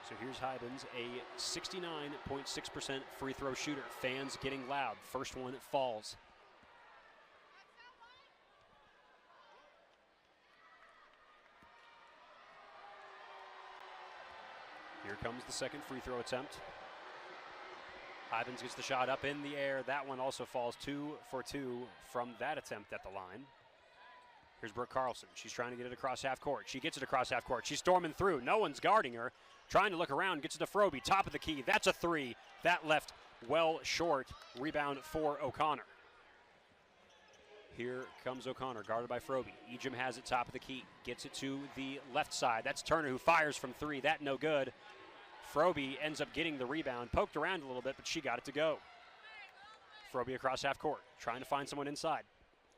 So here's Hybens, a 69.6% free throw shooter. Fans getting loud. First one falls. Here comes the second free throw attempt. Hybens gets the shot up in the air. That one also falls. 2 for 2 from that attempt at the line. Here's Brooke Carlson. She's trying to get it across half court. She gets it across half court. She's storming through. No one's guarding her. Trying to look around, gets it to Froby, top of the key. That's a three. That left well short. Rebound for O'Connor. Here comes O'Connor, guarded by Froby. Ejim has it top of the key. Gets it to the left side. That's Turner who fires from three. That no good. Froby ends up getting the rebound. Poked around a little bit, but she got it to go. Froby across half court, trying to find someone inside.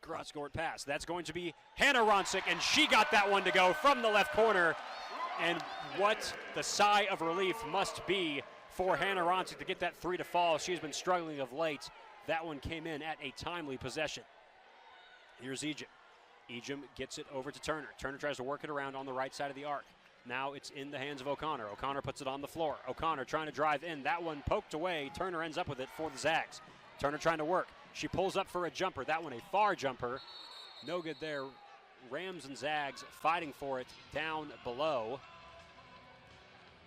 Cross court pass. That's going to be Hannah Ronsick, and she got that one to go from the left corner. And what the sigh of relief must be for Hannah Ronsick to get that three to fall. She's been struggling of late. That one came in at a timely possession. Here's Ejim. Ejim gets it over to Turner. Turner tries to work it around on the right side of the arc. Now it's in the hands of O'Connor. O'Connor puts it on the floor. O'Connor trying to drive in. That one poked away. Turner ends up with it for the Zags. Turner trying to work. She pulls up for a jumper. That one a far jumper. No good there. Rams and Zags fighting for it down below.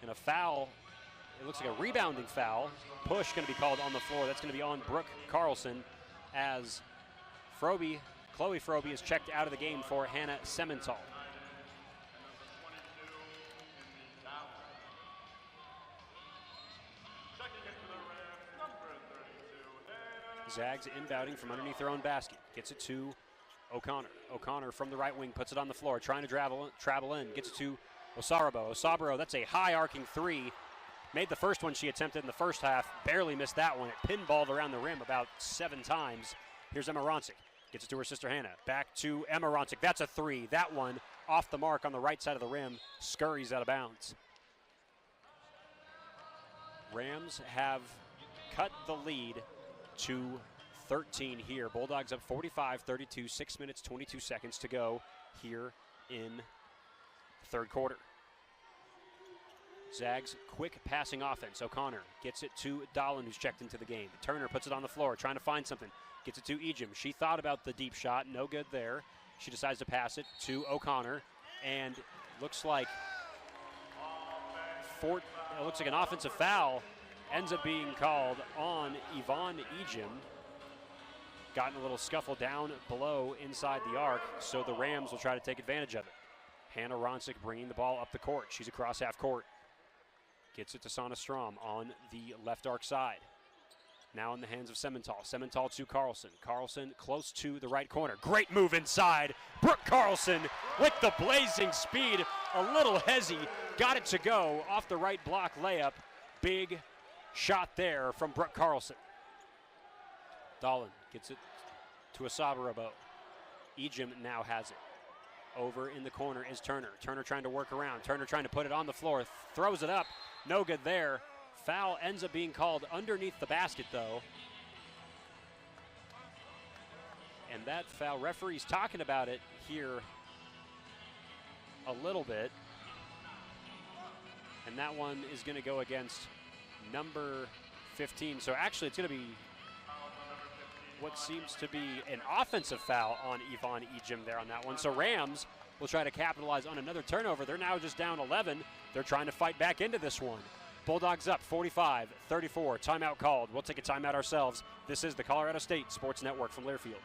And a foul. It looks like a rebounding foul. Push going to be called on the floor. That's going to be on Brooke Carlson as Chloe Froby is checked out of the game for Hannah Semental. Zags inbounding from underneath their own basket. Gets it to O'Connor. O'Connor from the right wing puts it on the floor, trying to travel in. Gets it to Osabro. Osabro, that's a high arcing three. Made the first one she attempted in the first half. Barely missed that one. It pinballed around the rim about 7 times. Here's Emma Ronsik. Gets it to her sister Hannah. Back to Emma Ronsik. That's a three. That one off the mark on the right side of the rim. Scurries out of bounds. Rams have cut the lead to 13 here. Bulldogs up 45-32, 6 minutes, 22 seconds to go here in the third quarter. Zags quick passing offense. O'Connor gets it to Dolan, who's checked into the game. Turner puts it on the floor, trying to find something. Gets it to Ejim. She thought about the deep shot, no good there. She decides to pass it to O'Connor, and looks like an offensive foul ends up being called on Yvonne Ejim. Gotten a little scuffle down below inside the arc, so the Rams will try to take advantage of it. Hannah Ronsik bringing the ball up the court. She's across half court. Gets it to Sana Strom on the left arc side. Now in the hands of Semental. Semental to Carlson. Carlson close to the right corner. Great move inside. Brooke Carlson with the blazing speed. A little hezzy. Got it to go off the right block layup. Big shot there from Brooke Carlson. Dolan gets it to Asabarabo. Ejim now has it. Over in the corner is Turner. Turner trying to work around. Turner trying to put it on the floor. Throws it up. No good there. Foul ends up being called underneath the basket, though. And that foul, referee's talking about it here a little bit. And that one is going to go against number 15. So actually it's going to be what seems to be an offensive foul on Yvonne Ejim there on that one. So Rams will try to capitalize on another turnover. They're now just down 11. They're trying to fight back into this one. Bulldogs up 45-34. Timeout called. We'll take a timeout ourselves. This is the Colorado State Sports Network from Learfield.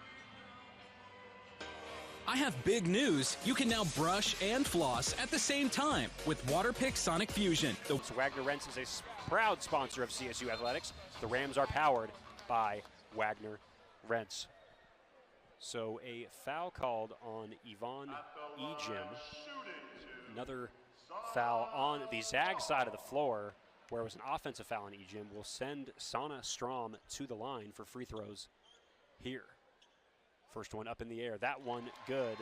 I have big news. You can now brush and floss at the same time with Waterpik Sonic Fusion. Wagner Rents is a proud sponsor of CSU Athletics. The Rams are powered by Wagner Rents. So a foul called on Yvonne Ejim. Another foul on the Zag side of the floor, where it was an offensive foul on Ejim, will send Sana Strom to the line for free throws here. First one up in the air. That one good.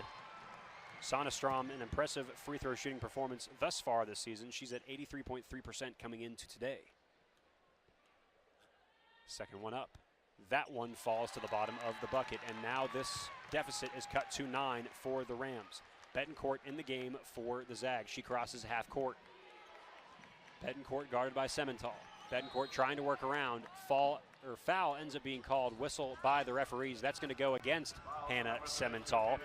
Sana Strom, an impressive free throw shooting performance thus far this season. She's at 83.3% coming into today. Second one up. That one falls to the bottom of the bucket, and now this deficit is cut to 9 for the Rams. Betancourt in the game for the Zags. She crosses half court. Betancourt guarded by Semental. Betancourt trying to work around. Foul ends up being called. Whistle by the referees. That's going to go against Hannah Semental.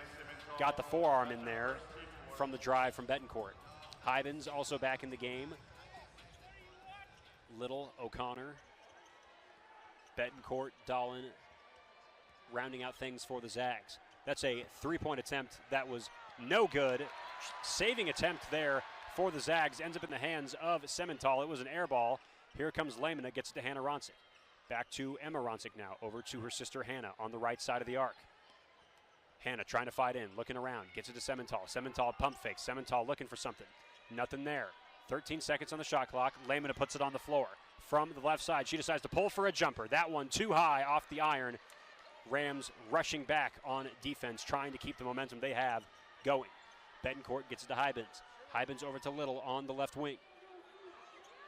Got the forearm in there from the drive from Betancourt. Hybens also back in the game. Little, O'Connor, Betancourt, Dolan rounding out things for the Zags. That's a three-point attempt that was no good. Saving attempt there for the Zags ends up in the hands of Semental. It was an air ball. Here comes Lehman. It gets to Hannah Ronsik. Back to Emma Ronsik now. Over to her sister Hannah on the right side of the arc. Hannah trying to fight in, looking around. Gets it to Semental. Semental pump fake. Semental looking for something. Nothing there. 13 seconds on the shot clock. Lehman puts it on the floor. From the left side, she decides to pull for a jumper. That one too high off the iron. Rams rushing back on defense, trying to keep the momentum they have going. Betancourt gets it to Hybens. Hybens over to Little on the left wing.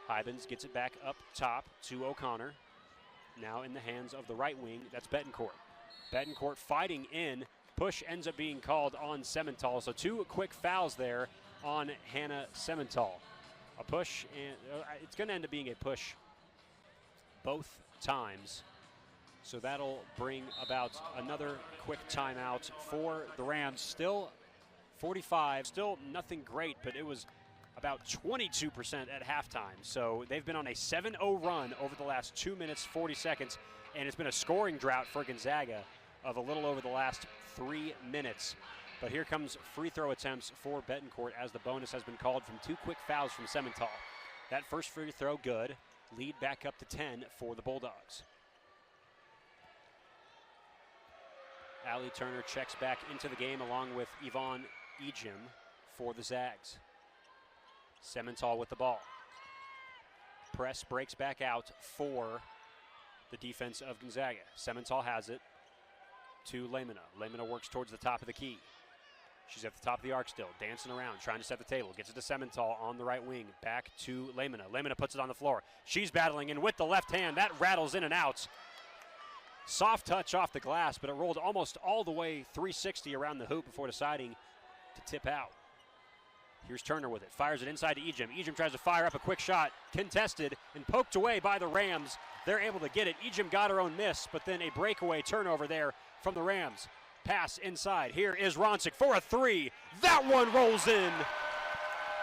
Hybens gets it back up top to O'Connor. now in the hands of the right wing. That's Betancourt. Betancourt fighting in. Push ends up being called on Semental. So 2 quick fouls there on Hannah Semental. A push, and it's going to end up being a push both times. So that'll bring about another quick timeout for the Rams. Still 45, still nothing great, but it was about 22% at halftime. So they've been on a 7-0 run over the last 2 minutes, 40 seconds, and it's been a scoring drought for Gonzaga of a little over the last 3 minutes. But here comes free throw attempts for Betancourt as the bonus has been called from 2 quick fouls from Semental. That first free throw good. Lead back up to 10 for the Bulldogs. Allie Turner checks back into the game along with Yvonne Ejim for the Zags. Semental with the ball. Press breaks back out for the defense of Gonzaga. Semental has it to Lamina. Lamina works towards the top of the key. She's at the top of the arc still, dancing around, trying to set the table. Gets it to Semental on the right wing. Back to Lamina. Lamina puts it on the floor. She's battling in with the left hand. That rattles in and out. Soft touch off the glass, but it rolled almost all the way 360 around the hoop before deciding to tip out. Here's Turner with it. Fires it inside to Ejim. Ejim tries to fire up a quick shot. Contested and poked away by the Rams. They're able to get it. Ejim got her own miss, but then a breakaway turnover there from the Rams. Pass inside. Here is Roncic for a 3. That one rolls in.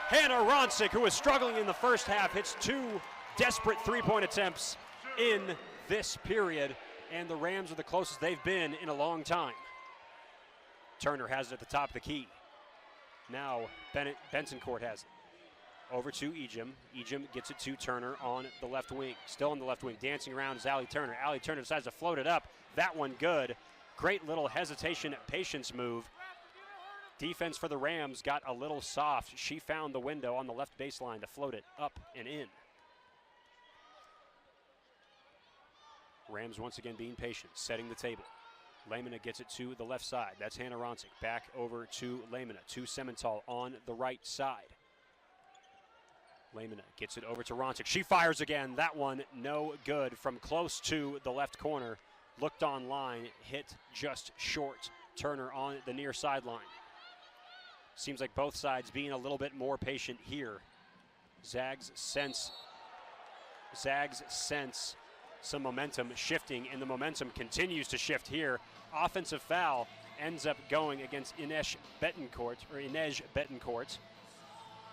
Hannah Roncic, who was struggling in the first half, hits 2 desperate three-point attempts in this period, and the Rams are the closest they've been in a long time. Turner has it at the top of the key. Now Bensoncourt has it. Over to Ejim. Ejim gets it to Turner on the left wing. Still on the left wing. Dancing around is Allie Turner. Allie Turner decides to float it up. That one good. Great little hesitation, patience move. Defense for the Rams got a little soft. She found the window on the left baseline to float it up and in. Rams once again being patient, setting the table. Lamina gets it to the left side. That's Hannah Roncic. Back over to Lamina, to Semental on the right side. Lamina gets it over to Roncic. She fires again. That one no good from close to the left corner. Looked online, hit just short. Turner on the near sideline. Seems like both sides being a little bit more patient here. Zags sense some momentum shifting, and the momentum continues to shift here. Offensive foul ends up going against Inej Betancourt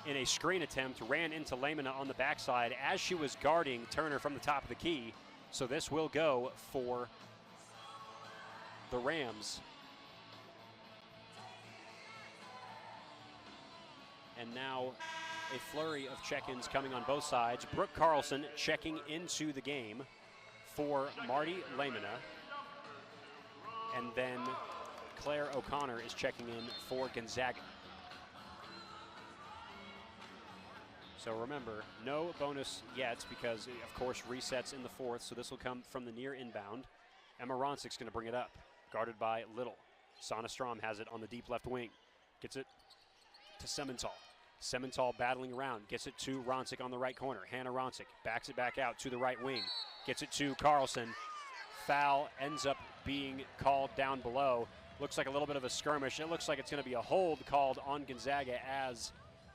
in a screen attempt. Ran into Lamina on the backside as she was guarding Turner from the top of the key. So this will go for the Rams. And now a flurry of check-ins coming on both sides. Brooke Carlson checking into the game for Marty Lamina. And then Claire O'Connor is checking in for Gonzaga. So remember, no bonus yet because, of course, resets in the fourth. So this will come from the near inbound. Emma Roncic's going to bring it up, guarded by Little. Sana Strom has it on the deep left wing. Gets it to Semental. Semental battling around, gets it to Roncic on the right corner. Hannah Roncic backs it back out to the right wing. Gets it to Carlson. Foul ends up being called down below. Looks like a little bit of a skirmish. It looks like it's going to be a hold called on Gonzaga as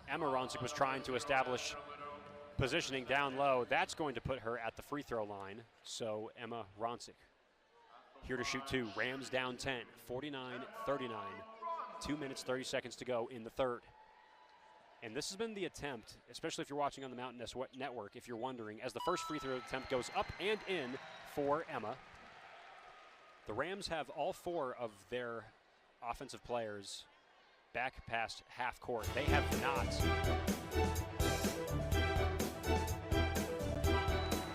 Emma Roncic was trying to establish positioning down low. That's going to put her at the free throw line. So Emma Roncic here to shoot 2. Rams down 10, 49-39. 2 minutes, 30 seconds to go in the third. And this has been the attempt, especially if you're watching on the Mountain Network, if you're wondering, as the first free throw attempt goes up and in for Emma. The Rams have all 4 of their offensive players back past half court. They have not.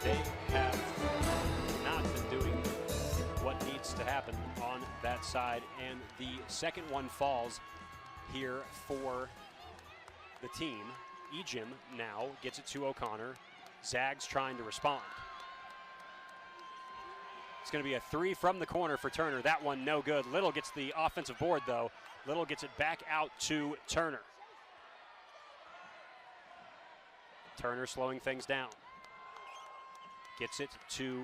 They have not been doing what needs to happen on that side. And the second one falls here for the team. Ejim now gets it to O'Connor. Zags trying to respond. It's going to be a 3 from the corner for Turner. That one no good. Little gets the offensive board though. Little gets it back out to Turner. Turner slowing things down. Gets it to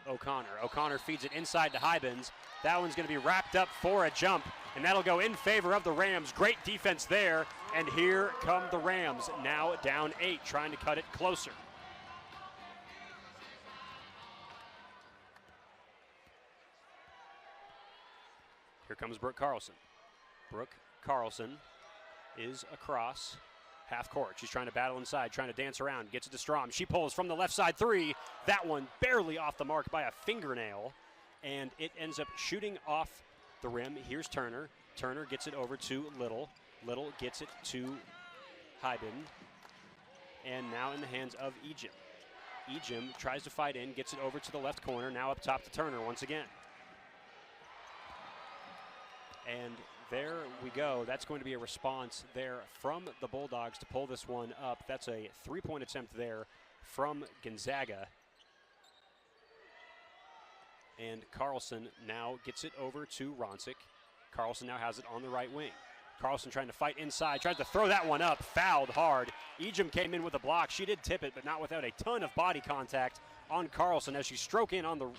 O'Connor. O'Connor feeds it inside to Hybens. That one's going to be wrapped up for a jump, and that'll go in favor of the Rams. Great defense there, and here come the Rams, now down 8, trying to cut it closer. Here comes Brooke Carlson. Brooke Carlson is across half court. She's trying to battle inside, trying to dance around, gets it to Strom. She pulls from the left side three. That one barely off the mark by a fingernail, and it ends up shooting off the rim. Here's Turner. Turner gets it over to Little. Little gets it to Hyben, and now in the hands of Ejim. Ejim tries to fight in, gets it over to the left corner, now up top to Turner once again. And there we go. That's going to be a response there from the Bulldogs to pull this one up. That's a three-point attempt there from Gonzaga. And Carlson now gets it over to Ronsick. Carlson now has it on the right wing. Carlson trying to fight inside, tries to throw that one up, fouled hard. Ejim came in with a block. She did tip it, but not without a ton of body contact on Carlson as she stroked in on the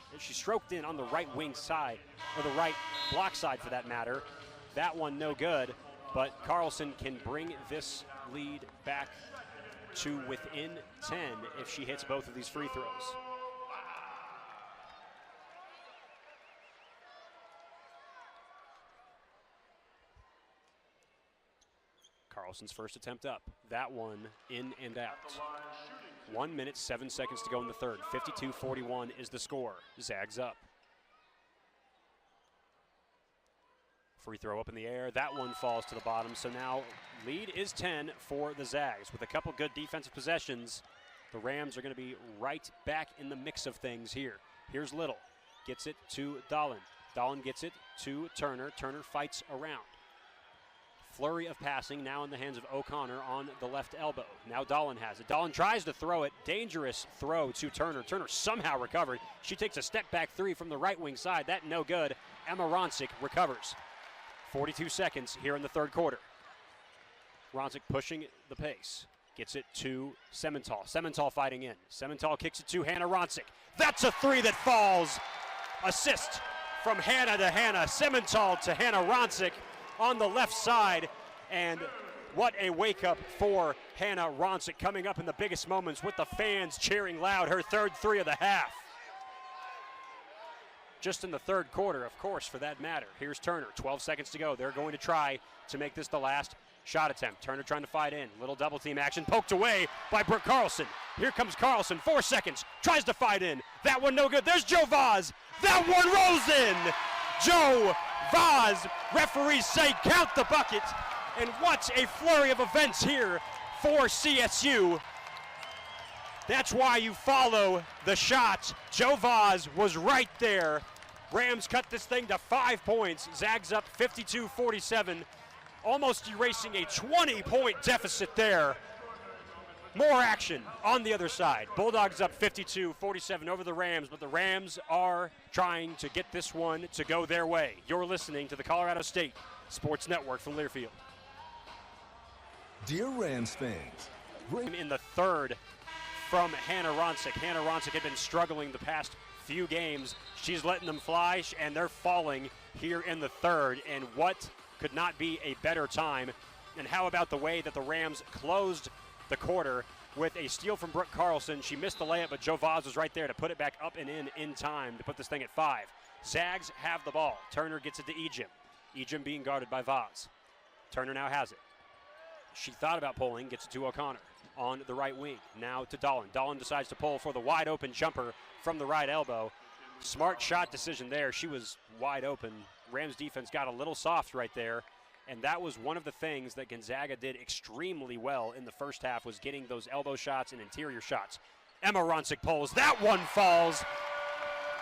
right wing side, or the right block side for that matter. That one no good, but Carlson can bring this lead back to within 10 if she hits both of these free throws. Carlson's first attempt up. That one in and out. 1 minute, 7 seconds to go in the third. 52-41 is the score. Zags up. Free throw up in the air. That one falls to the bottom. So now lead is 10 for the Zags. With a couple good defensive possessions, the Rams are going to be right back in the mix of things here. Here's Little. Gets it to Dahlin. Dahlin gets it to Turner. Turner fights around. Flurry of passing now in the hands of O'Connor on the left elbow. Now Dahlin has it. Dahlin tries to throw it. Dangerous throw to Turner. Turner somehow recovered. She takes a step back three from the right wing side. That no good. Emma Ronsick recovers. 42 seconds here in the third quarter. Ronsick pushing the pace. Gets it to Semental. Semental fighting in. Semental kicks it to Hannah Ronsick. That's a three that falls. Assist from Hannah to Hannah. Semental to Hannah Ronsick on the left side, and what a wake-up for Hannah Ronsick, coming up in the biggest moments with the fans cheering loud. Her third three of the half. Just in the third quarter, of course, for that matter. Here's Turner, 12 seconds to go. They're going to try to make this the last shot attempt. Turner trying to fight in. Little double team action, poked away by Brooke Carlson. Here comes Carlson, 4 seconds, tries to fight in. That one no good. There's Joe Vaz. That one rolls in. Joe Vaz, referees say count the bucket, and what a flurry of events here for CSU. That's why you follow the shot. Joe Vaz was right there. Rams cut this thing to 5 points. Zags up 52-47, almost erasing a 20-point deficit there. More action on the other side. Bulldogs up 52-47 over the Rams, but the Rams are trying to get this one to go their way. You're listening to the Colorado State Sports Network from Learfield. Dear Rams fans, in the third from Hannah Ronsick. Hannah Ronsick had been struggling the past few games. She's letting them fly, and they're falling here in the third. And what could not be a better time? And how about the way that the Rams closed the quarter with a steal from Brooke Carlson. She missed the layup, but Joe Vaz was right there to put it back up and in time to put this thing at 5. Zags have the ball. Turner gets it to Ejim. Ejim being guarded by Vaz. Turner now has it. She thought about pulling, gets it to O'Connor on the right wing. Now to Dahlin. Dahlin decides to pull for the wide open jumper from the right elbow. Smart shot decision there. She was wide open. Rams defense got a little soft right there. And that was one of the things that Gonzaga did extremely well in the first half, was getting those elbow shots and interior shots. Emma Ronsick pulls. That one falls.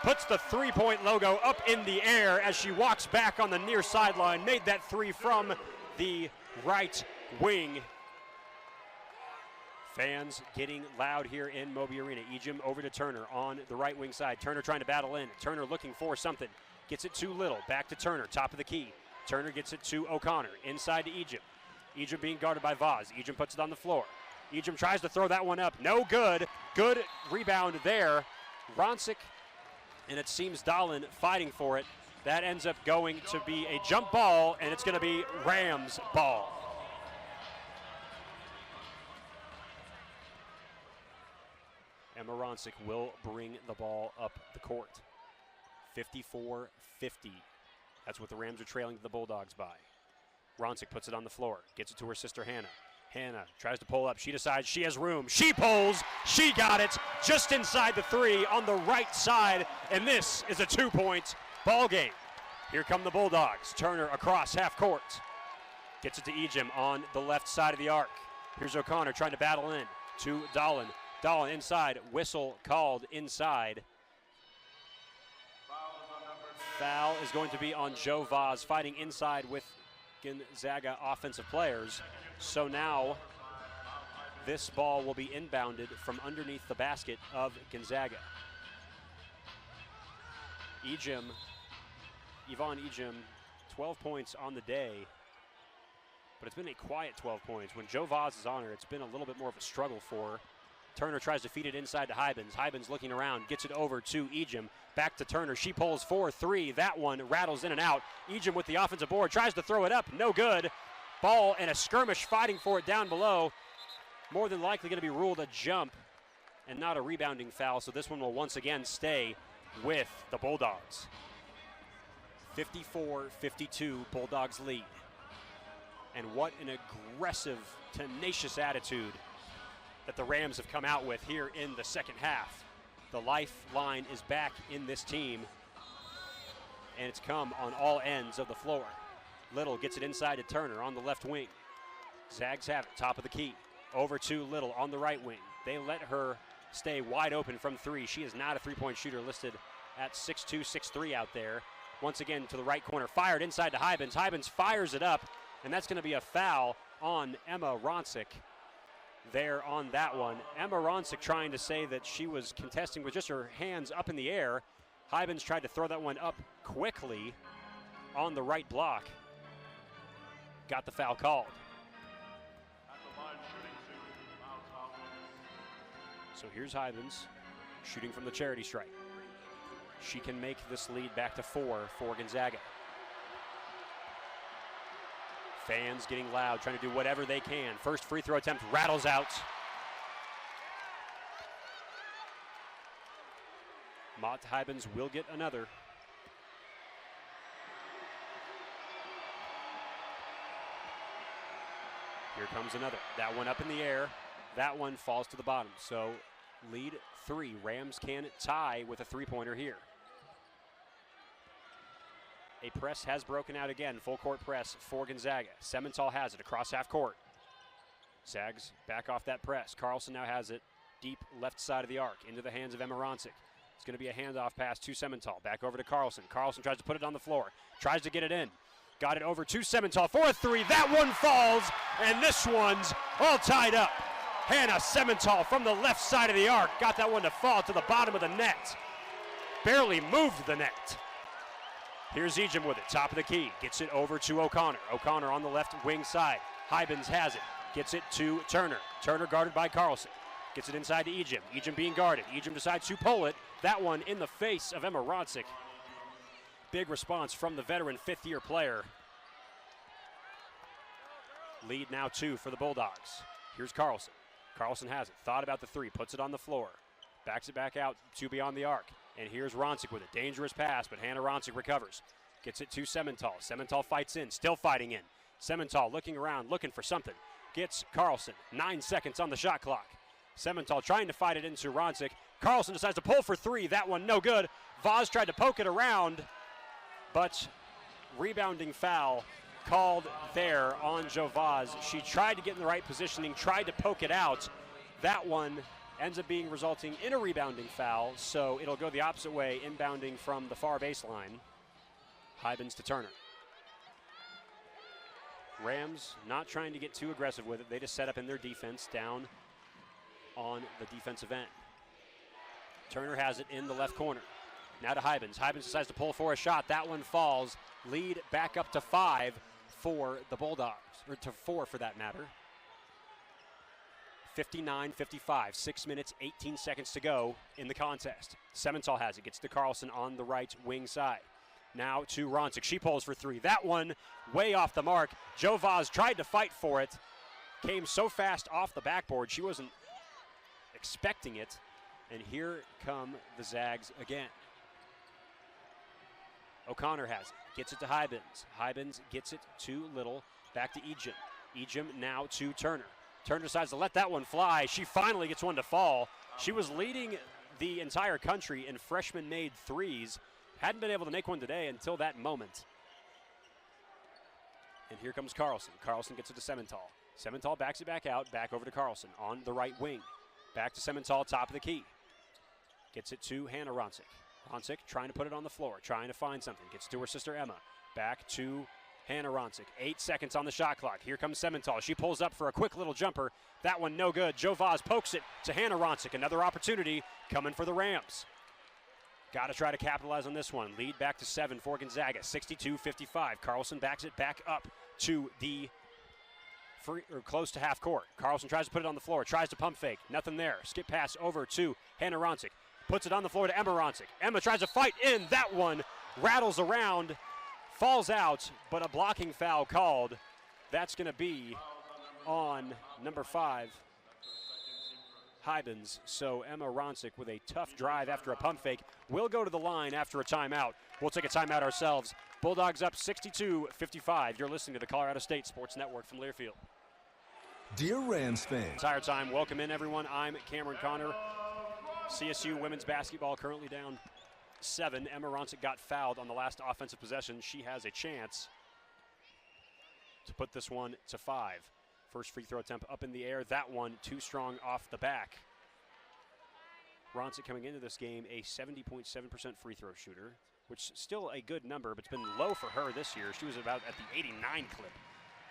Puts the three-point logo up in the air as she walks back on the near sideline. Made that three from the right wing. Fans getting loud here in Moby Arena. Ejim over to Turner on the right wing side. Turner trying to battle in. Turner looking for something. Gets it too little. Back to Turner, top of the key. Turner gets it to O'Connor, inside to Ejim. Ejim being guarded by Vaz. Ejim puts it on the floor. Ejim tries to throw that one up. No good. Good rebound there. Ronsick and it seems Dahlin fighting for it. That ends up going to be a jump ball, and it's going to be Rams ball. Emma Ronsick will bring the ball up the court. 54-50. That's what the Rams are trailing the Bulldogs by. Ronsick puts it on the floor, gets it to her sister Hannah. Hannah tries to pull up. She decides she has room. She pulls. She got it just inside the three on the right side, and this is a 2-point ball game. Here come the Bulldogs. Turner across half court. Gets it to Ejim on the left side of the arc. Here's O'Connor trying to battle in to Dahlin. Dahlin inside. Whistle called inside. Foul is going to be on Joe Vaz, fighting inside with Gonzaga offensive players. So now this ball will be inbounded from underneath the basket of Gonzaga. Yvonne Ejim, 12 points on the day, but it's been a quiet 12 points. When Joe Vaz is on her, it's been a little bit more of a struggle for her. Turner tries to feed it inside to Hybens. Hybens looking around, gets it over to Ejim. Back to Turner. She pulls 4-3. That one rattles in and out. Ejim with the offensive board, tries to throw it up. No good. Ball and a skirmish fighting for it down below. More than likely going to be ruled a jump and not a rebounding foul. So this one will once again stay with the Bulldogs. 54-52, Bulldogs lead. And what an aggressive, tenacious attitude that the Rams have come out with here in the second half. The lifeline is back in this team, and it's come on all ends of the floor. Little gets it inside to Turner on the left wing. Zags have it, top of the key. Over to Little on the right wing. They let her stay wide open from three. She is not a three-point shooter, listed at 6'2", 6'3" out there. Once again to the right corner, fired inside to Hybens. Hybens fires it up, and that's going to be a foul on Emma Ronsick there on that one. Emma Ronsick trying to say that she was contesting with just her hands up in the air. Hybens tried to throw that one up quickly on the right block. Got the foul called. So here's Hybens shooting from the charity stripe. She can make this lead back to 4 for Gonzaga. Fans getting loud, trying to do whatever they can. First free throw attempt rattles out. Mott Hybens will get another. Here comes another. That one up in the air. That one falls to the bottom. So lead 3. Rams can tie with a three-pointer here. A press has broken out again. Full court press for Gonzaga. Semental has it across half court. Zags back off that press. Carlson now has it deep left side of the arc into the hands of Emma Ronsick. It's going to be a handoff pass to Semental. Back over to Carlson. Carlson tries to put it on the floor. Tries to get it in. Got it over to Semental for a 3. That one falls, and this one's all tied up. Hannah Semental from the left side of the arc. Got that one to fall to the bottom of the net. Barely moved the net. Here's Ejim with it, top of the key. Gets it over to O'Connor. O'Connor on the left wing side. Hybens has it. Gets it to Turner. Turner guarded by Carlson. Gets it inside to Ejim. Ejim being guarded. Ejim decides to pull it. That one in the face of Emma Ronsick. Big response from the veteran fifth-year player. Lead now 2 for the Bulldogs. Here's Carlson. Carlson has it. Thought about the 3. Puts it on the floor. Backs it back out to beyond the arc. And here's Ronsick with a dangerous pass, but Hannah Ronsick recovers. Gets it to Semental. Semental fights in, still fighting in. Semental looking around, looking for something. Gets Carlson. 9 seconds on the shot clock. Semental trying to fight it into Ronsick. Carlson decides to pull for 3. That one no good. Vaz tried to poke it around, but rebounding foul called there on Jo Vaz. She tried to get in the right positioning, tried to poke it out. That one ends up resulting in a rebounding foul, so it'll go the opposite way, inbounding from the far baseline. Hybens to Turner. Rams not trying to get too aggressive with it. They just set up in their defense down on the defensive end. Turner has it in the left corner. Now to Hybens. Hybens decides to pull for a shot. That one falls. Lead back up to 5 for the Bulldogs, or to 4 for that matter. 59-55, 6 minutes, 18 seconds to go in the contest. Semental has it, gets to Carlson on the right wing side. Now to Roncic, she pulls for three. That one way off the mark. Jo Vaz tried to fight for it. Came so fast off the backboard, she wasn't expecting it. And here come the Zags again. O'Connor has it, gets it to Hybens. Hybens gets it to Little, back to Ejim. Ejim now to Turner. Turner decides to let that one fly. She finally gets one to fall. She was leading the entire country in freshman-made threes. Hadn't been able to make one today until that moment. And here comes Carlson. Carlson gets it to Semental. Semental backs it back out, back over to Carlson on the right wing. Back to Semental, top of the key. Gets it to Hannah Roncic. Roncic trying to put it on the floor, trying to find something. Gets to her sister Emma. Back to Hannah Roncic. 8 seconds on the shot clock. Here comes Semental. She pulls up for a quick little jumper. That one no good. Jo Vaz pokes it to Hannah Roncic. Another opportunity coming for the Rams. Got to try to capitalize on this one. Lead back to 7 for Gonzaga. 62-55. Carlson backs it back up to the close to half court. Carlson tries to put it on the floor. Tries to pump fake. Nothing there. Skip pass over to Hannah Roncic. Puts it on the floor to Emma Roncic. Emma tries to fight in. That one rattles around. Falls out, but a blocking foul called. That's going to be on number 5, Hybens. So Emma Roncic with a tough drive after a pump fake will go to the line after a timeout. We'll take a timeout ourselves. Bulldogs up 62-55. You're listening to the Colorado State Sports Network from Learfield. Dear Rams fans. Entire time, welcome in everyone. I'm Cameron Connor. CSU women's basketball currently down 7. Emma Roncic got fouled on the last offensive possession. She has a chance to put this one to 5. First free throw attempt up in the air. That one too strong off the back. Roncic coming into this game a 70.7% free throw shooter, which is still a good number, but it's been low for her this year. She was about at the 89 clip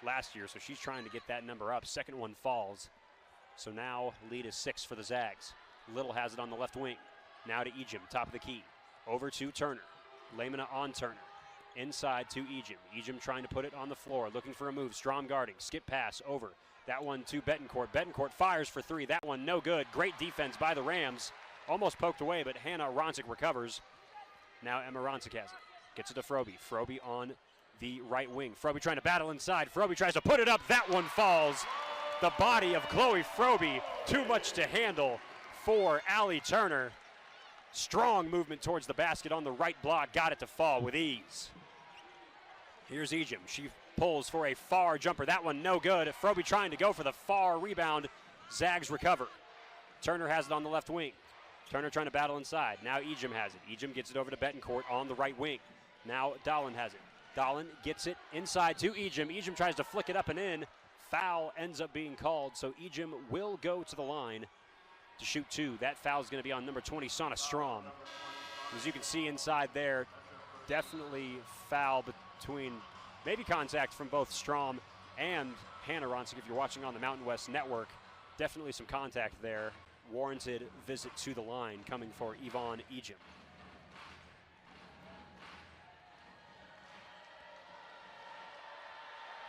last year, so she's trying to get that number up. Second one falls. So now lead is 6 for the Zags. Little has it on the left wing. Now to Ejim, top of the key. Over to Turner. Lamina on Turner. Inside to Ejim. Ejim trying to put it on the floor, looking for a move. Strom guarding. Skip pass over. That one to Betancourt. Betancourt fires for 3. That one no good. Great defense by the Rams. Almost poked away, but Hannah Roncic recovers. Now Emma Roncic has it. Gets it to Froby. Froby on the right wing. Froby trying to battle inside. Froby tries to put it up. That one falls. The body of Chloe Froby. Too much to handle for Allie Turner. Strong movement towards the basket on the right block. Got it to fall with ease. Here's Ejim. She pulls for a far jumper. That one no good. Froby trying to go for the far rebound. Zags recover. Turner has it on the left wing. Turner trying to battle inside. Now Ejim has it. Ejim gets it over to Betancourt on the right wing. Now Dolan has it. Dolan gets it inside to Ejim. Ejim tries to flick it up and in. Foul ends up being called, so Ejim will go to the line to shoot 2. That foul is going to be on number 20, Sana Strom. As you can see inside there, definitely foul between, maybe contact from both Strom and Hannah Roncic if you're watching on the Mountain West Network. Definitely some contact there. Warranted visit to the line coming for Yvonne Ejim.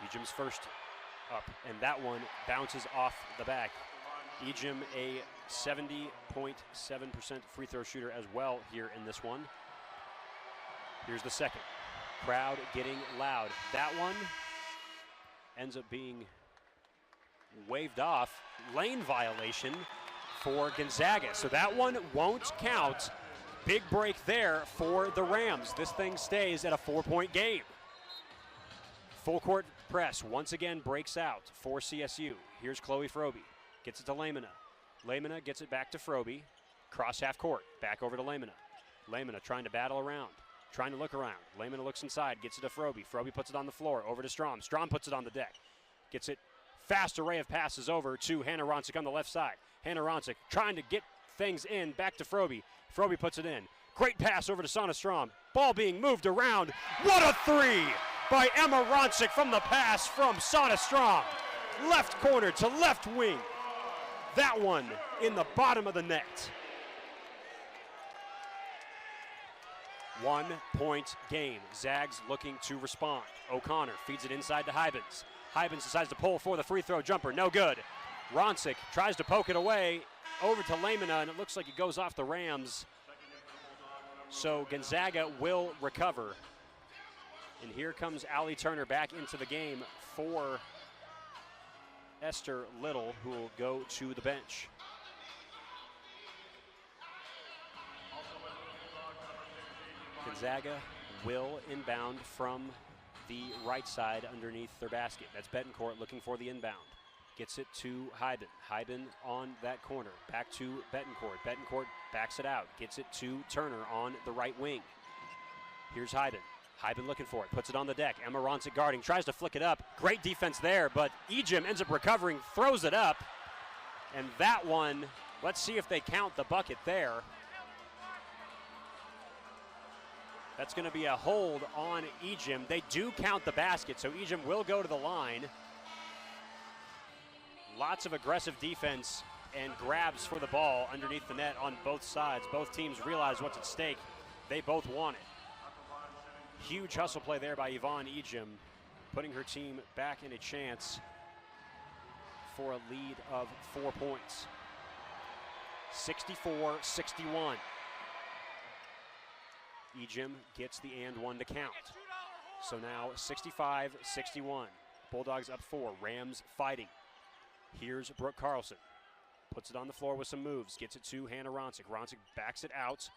Ejim's first up, and that one bounces off the back. Ejim a 70.7% free throw shooter as well here in this one. Here's the second. Crowd getting loud. That one ends up being waved off. Lane violation for Gonzaga. So that one won't count. Big break there for the Rams. This thing stays at a 4-point game. Full court press once again breaks out for CSU. Here's Chloe Froby. Gets it to Lamina. Lamina gets it back to Froby. Cross half court. Back over to Lamina. Lamina trying to battle around. Trying to look around. Lamina looks inside. Gets it to Froby. Froby puts it on the floor. Over to Strom. Strom puts it on the deck. Gets it. Fast array of passes over to Hannah Roncic on the left side. Hannah Roncic trying to get things in. Back to Froby. Froby puts it in. Great pass over to Sana Strom. Ball being moved around. What a 3 by Emma Roncic from the pass from Sana Strom. Left corner to left wing. That one in the bottom of the net. 1-point game. Zags looking to respond. O'Connor feeds it inside to Hybens. Hybens decides to pull for the free throw jumper. No good. Roncic tries to poke it away over to Lamina, and it looks like it goes off the Rams. So Gonzaga will recover. And here comes Allie Turner back into the game for Esther Little, who will go to the bench. Gonzaga will inbound from the right side underneath their basket. That's Betancourt looking for the inbound. Gets it to Hyben. Hyben on that corner. Back to Betancourt. Betancourt backs it out. Gets it to Turner on the right wing. Here's Hyben. Hyben looking for it. Puts it on the deck. Emma Roncic guarding. Tries to flick it up. Great defense there, but Ejim ends up recovering. Throws it up. And that one, let's see if they count the bucket there. That's going to be a hold on Ejim. They do count the basket, so Ejim will go to the line. Lots of aggressive defense and grabs for the ball underneath the net on both sides. Both teams realize what's at stake. They both want it. Huge hustle play there by Yvonne Ejim, putting her team back in a chance for a lead of 4 points. 64-61. Ejim gets the and one to count. So now 65-61. Bulldogs up 4. Rams fighting. Here's Brooke Carlson. Puts it on the floor with some moves. Gets it to Hannah Roncic. Roncic backs it out.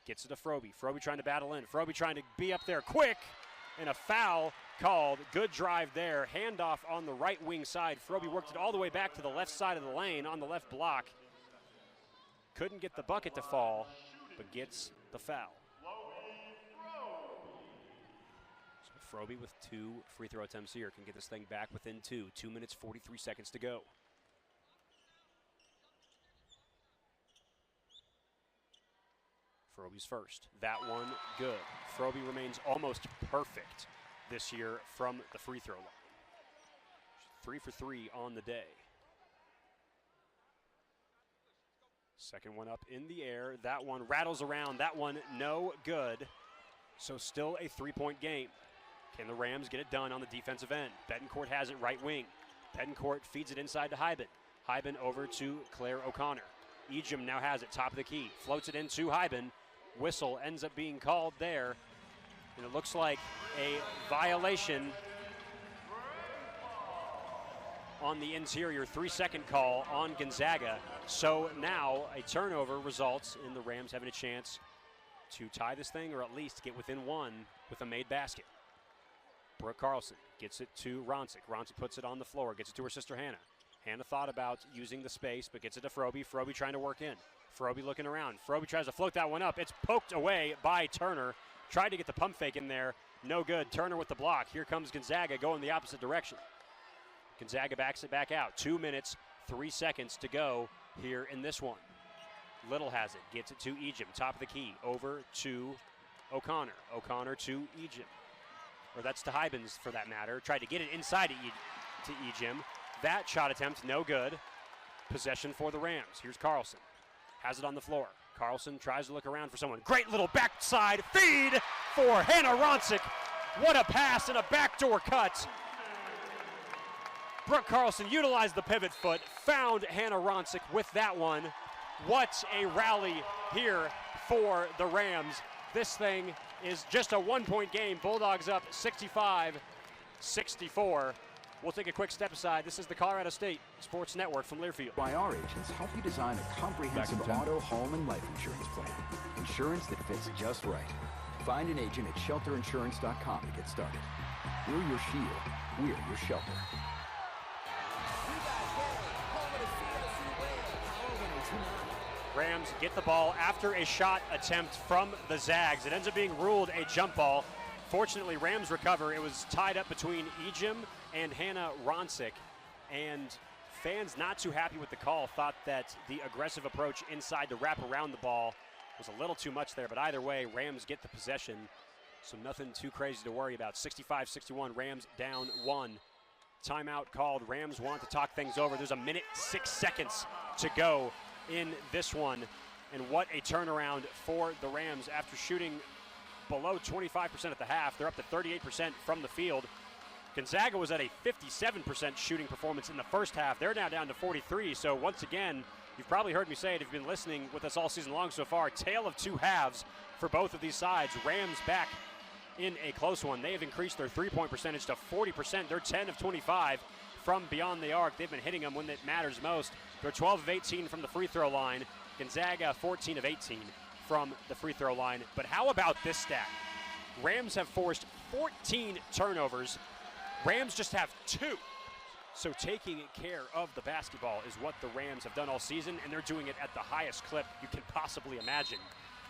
Gets it to Froby. Froby trying to battle in. Froby trying to be up there quick. And a foul called. Good drive there. Handoff on the right wing side. Froby worked it all the way back to the left side of the lane on the left block. Couldn't get the bucket to fall, but gets the foul. So Froby with 2 free throw attempts here can get this thing back within 2. 2 minutes, 43 seconds to go. Froby's first. That one good. Froby remains almost perfect this year from the free throw line. 3 for 3 on the day. Second one up in the air. That one rattles around. That one no good. So still a 3-point game. Can the Rams get it done on the defensive end? Betancourt has it right wing. Betancourt feeds it inside to Hyben. Hyben over to Claire O'Connor. Ejim now has it top of the key. Floats it into Hyben. Whistle ends up being called there. And it looks like a violation on the interior. 3-second call on Gonzaga. So now a turnover results in the Rams having a chance to tie this thing or at least get within 1 with a made basket. Brooke Carlson gets it to Roncic. Roncic puts it on the floor, gets it to her sister Hannah. Hannah thought about using the space, but gets it to Froby. Froby trying to work in. Froby looking around. Froby tries to float that one up. It's poked away by Turner. Tried to get the pump fake in there. No good. Turner with the block. Here comes Gonzaga going the opposite direction. Gonzaga backs it back out. 2 minutes, 3 seconds to go here in this one. Little has it. Gets it to Ejim. Top of the key. Over to O'Connor. O'Connor to Ejim. Or that's to Hybens for that matter. Tried to get it inside to Ejim. That shot attempt, no good. Possession for the Rams. Here's Carlson. Has it on the floor. Carlson tries to look around for someone. Great little backside feed for Hannah Roncic. What a pass and a backdoor cut. Brooke Carlson utilized the pivot foot, found Hannah Roncic with that one. What a rally here for the Rams. This thing is just a 1-point game. Bulldogs up 65-64. We'll take a quick step aside. This is the Colorado State Sports Network from Learfield. By our agents, help you design a comprehensive auto, home, and life insurance plan. Insurance that fits just right. Find an agent at shelterinsurance.com to get started. We're your shield. We're your shelter. Rams get the ball after a shot attempt from the Zags. It ends up being ruled a jump ball. Fortunately, Rams recover. It was tied up between Ejim and Hannah Roncic. And fans not too happy with the call, thought that the aggressive approach inside to wrap around the ball was a little too much there. But either way, Rams get the possession. So nothing too crazy to worry about. 65-61, Rams down 1. Timeout called. Rams want to talk things over. There's a minute, 6 seconds to go in this one. And what a turnaround for the Rams after shooting below 25% at the half. They're up to 38% from the field. Gonzaga was at a 57% shooting performance in the first half. They're now down to 43. So once again, you've probably heard me say it if you've been listening with us all season long so far, tale of two halves for both of these sides. Rams back in a close one. They have increased their three-point percentage to 40%. They're 10 of 25 from beyond the arc. They've been hitting them when it matters most. They're 12 of 18 from the free throw line. Gonzaga 14 of 18 from the free throw line. But how about this stat? Rams have forced 14 turnovers. Rams just have 2. So taking care of the basketball is what the Rams have done all season, and they're doing it at the highest clip you can possibly imagine.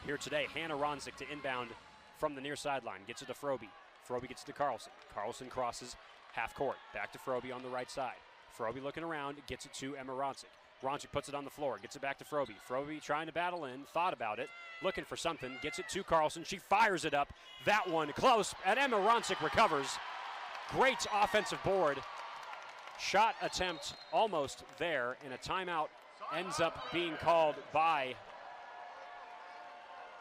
Here today, Hannah Ronsick to inbound from the near sideline. Gets it to Froby. Froby gets it to Carlson. Carlson crosses half court. Back to Froby on the right side. Froby looking around, gets it to Emma Ronsick. Ronsick puts it on the floor, gets it back to Froby. Froby trying to battle in, thought about it, looking for something, gets it to Carlson. She fires it up. That one close, and Emma Ronsick recovers. Great offensive board. Shot attempt almost there, and a timeout ends up being called by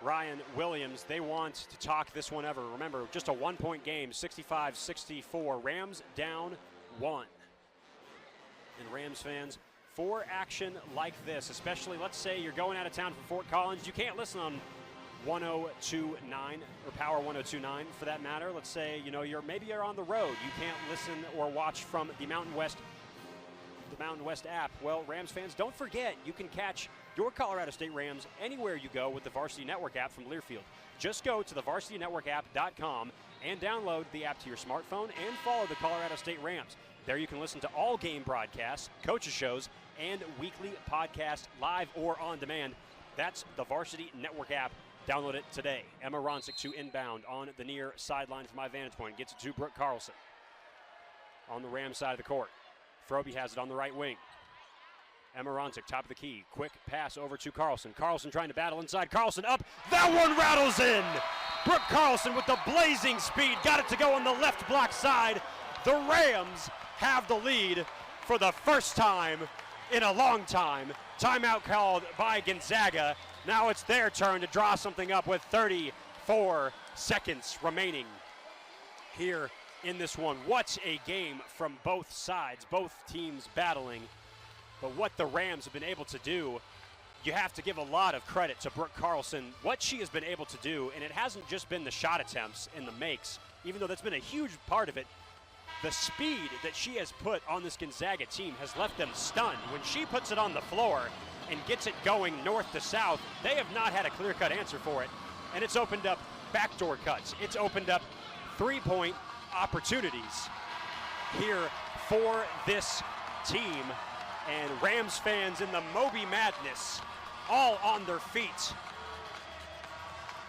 Ryan Williams. They want to talk this one over. Remember, just a one-point game, 65-64. Rams down 1. And Rams fans, for action like this, especially let's say you're going out of town from Fort Collins, you can't listen on 102.9 or Power 102.9 for that matter. Let's say maybe you're on the road, you can't listen or watch from the Mountain West app. Well, Rams fans, don't forget you can catch your Colorado State Rams anywhere you go with the Varsity Network app from Learfield. Just go to the VarsityNetworkApp.com and download the app to your smartphone and follow the Colorado State Rams. There you can listen to all game broadcasts, coaches shows, and weekly podcasts live or on demand. That's the Varsity Network app. Download it today. Emma Ronsick to inbound on the near sideline from my vantage point. Gets it to Brooke Carlson on the Rams side of the court. Froby has it on the right wing. Emma Ronsick, top of the key. Quick pass over to Carlson. Carlson trying to battle inside. Carlson up. That one rattles in. Brooke Carlson with the blazing speed. Got it to go on the left block side. The Rams have the lead for the first time in a long time. Timeout called by Gonzaga. Now it's their turn to draw something up with 34 seconds remaining here in this one. What a game from both sides, both teams battling. But what the Rams have been able to do, you have to give a lot of credit to Brooke Carlson, what she has been able to do, and it hasn't just been the shot attempts and the makes, even though that's been a huge part of it. The speed that she has put on this Gonzaga team has left them stunned. When she puts it on the floor and gets it going north to south, they have not had a clear-cut answer for it, and it's opened up backdoor cuts. It's opened up three-point opportunities here for this team, and Rams fans in the Moby Madness all on their feet.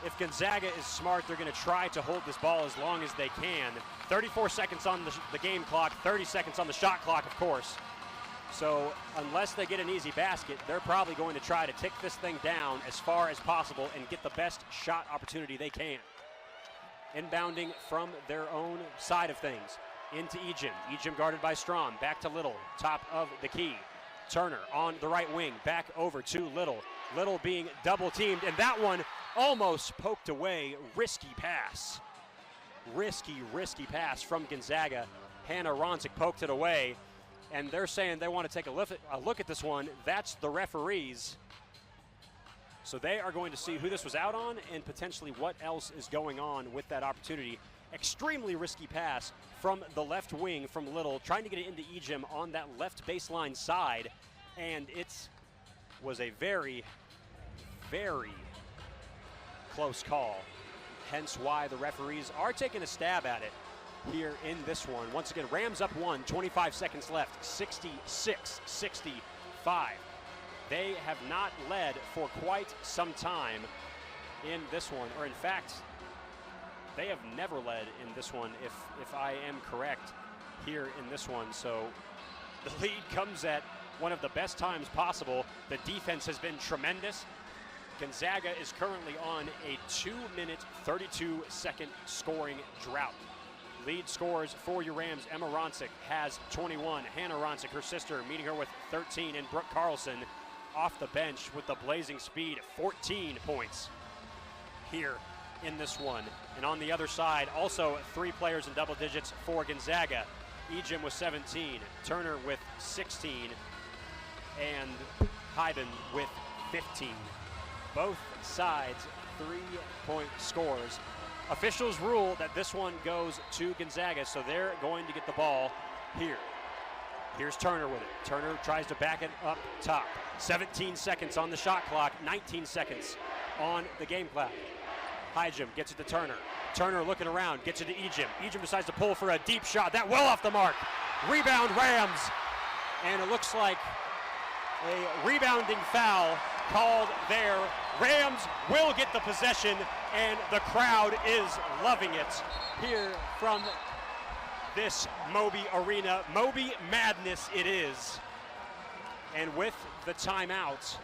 If Gonzaga is smart, they're going to try to hold this ball as long as they can. 34 seconds on the game clock, 30 seconds on the shot clock, of course. So unless they get an easy basket, they're probably going to try to tick this thing down as far as possible and get the best shot opportunity they can. Inbounding from their own side of things into Ejim. Ejim guarded by Strom. Back to Little, top of the key. Turner on the right wing, back over to Little. Little being double teamed, and that one almost poked away. Risky pass. Risky pass from Gonzaga. Hannah Ronsick poked it away, and they're saying they want to take a look at this one. That's the referees. So they are going to see who this was out on and potentially what else is going on with that opportunity. Extremely risky pass from the left wing from Little, trying to get it into Ejim on that left baseline side, and it was a very, very close call. Hence why the referees are taking a stab at it here in this one. Once again, Rams up 1, 25 seconds left, 66-65. They have not led for quite some time in this one, or in fact, they have never led in this one, if I am correct, here in this one. So the lead comes at one of the best times possible. The defense has been tremendous. Gonzaga is currently on a 2-minute, 32-second scoring drought. Lead scores for your Rams. Emma Ronsick has 21. Hannah Ronsick, her sister, meeting her with 13. And Brooke Carlson off the bench with the blazing speed, 14 points here in this one. And on the other side, also 3 players in double digits for Gonzaga. Ejim with 17, Turner with 16, and Hyben with 15. Both sides 3-point scores. Officials rule that this one goes to Gonzaga, so they're going to get the ball here. Here's Turner with it. Turner tries to back it up top. 17 seconds on the shot clock, 19 seconds on the game clock. Hyjim gets it to Turner. Turner looking around, gets it to Ejim. Ejim decides to pull for a deep shot. That well off the mark. Rebound Rams. And it looks like a rebounding foul called there. Rams will get the possession, and the crowd is loving it here from this Moby Arena. Moby Madness it is. And with the timeout,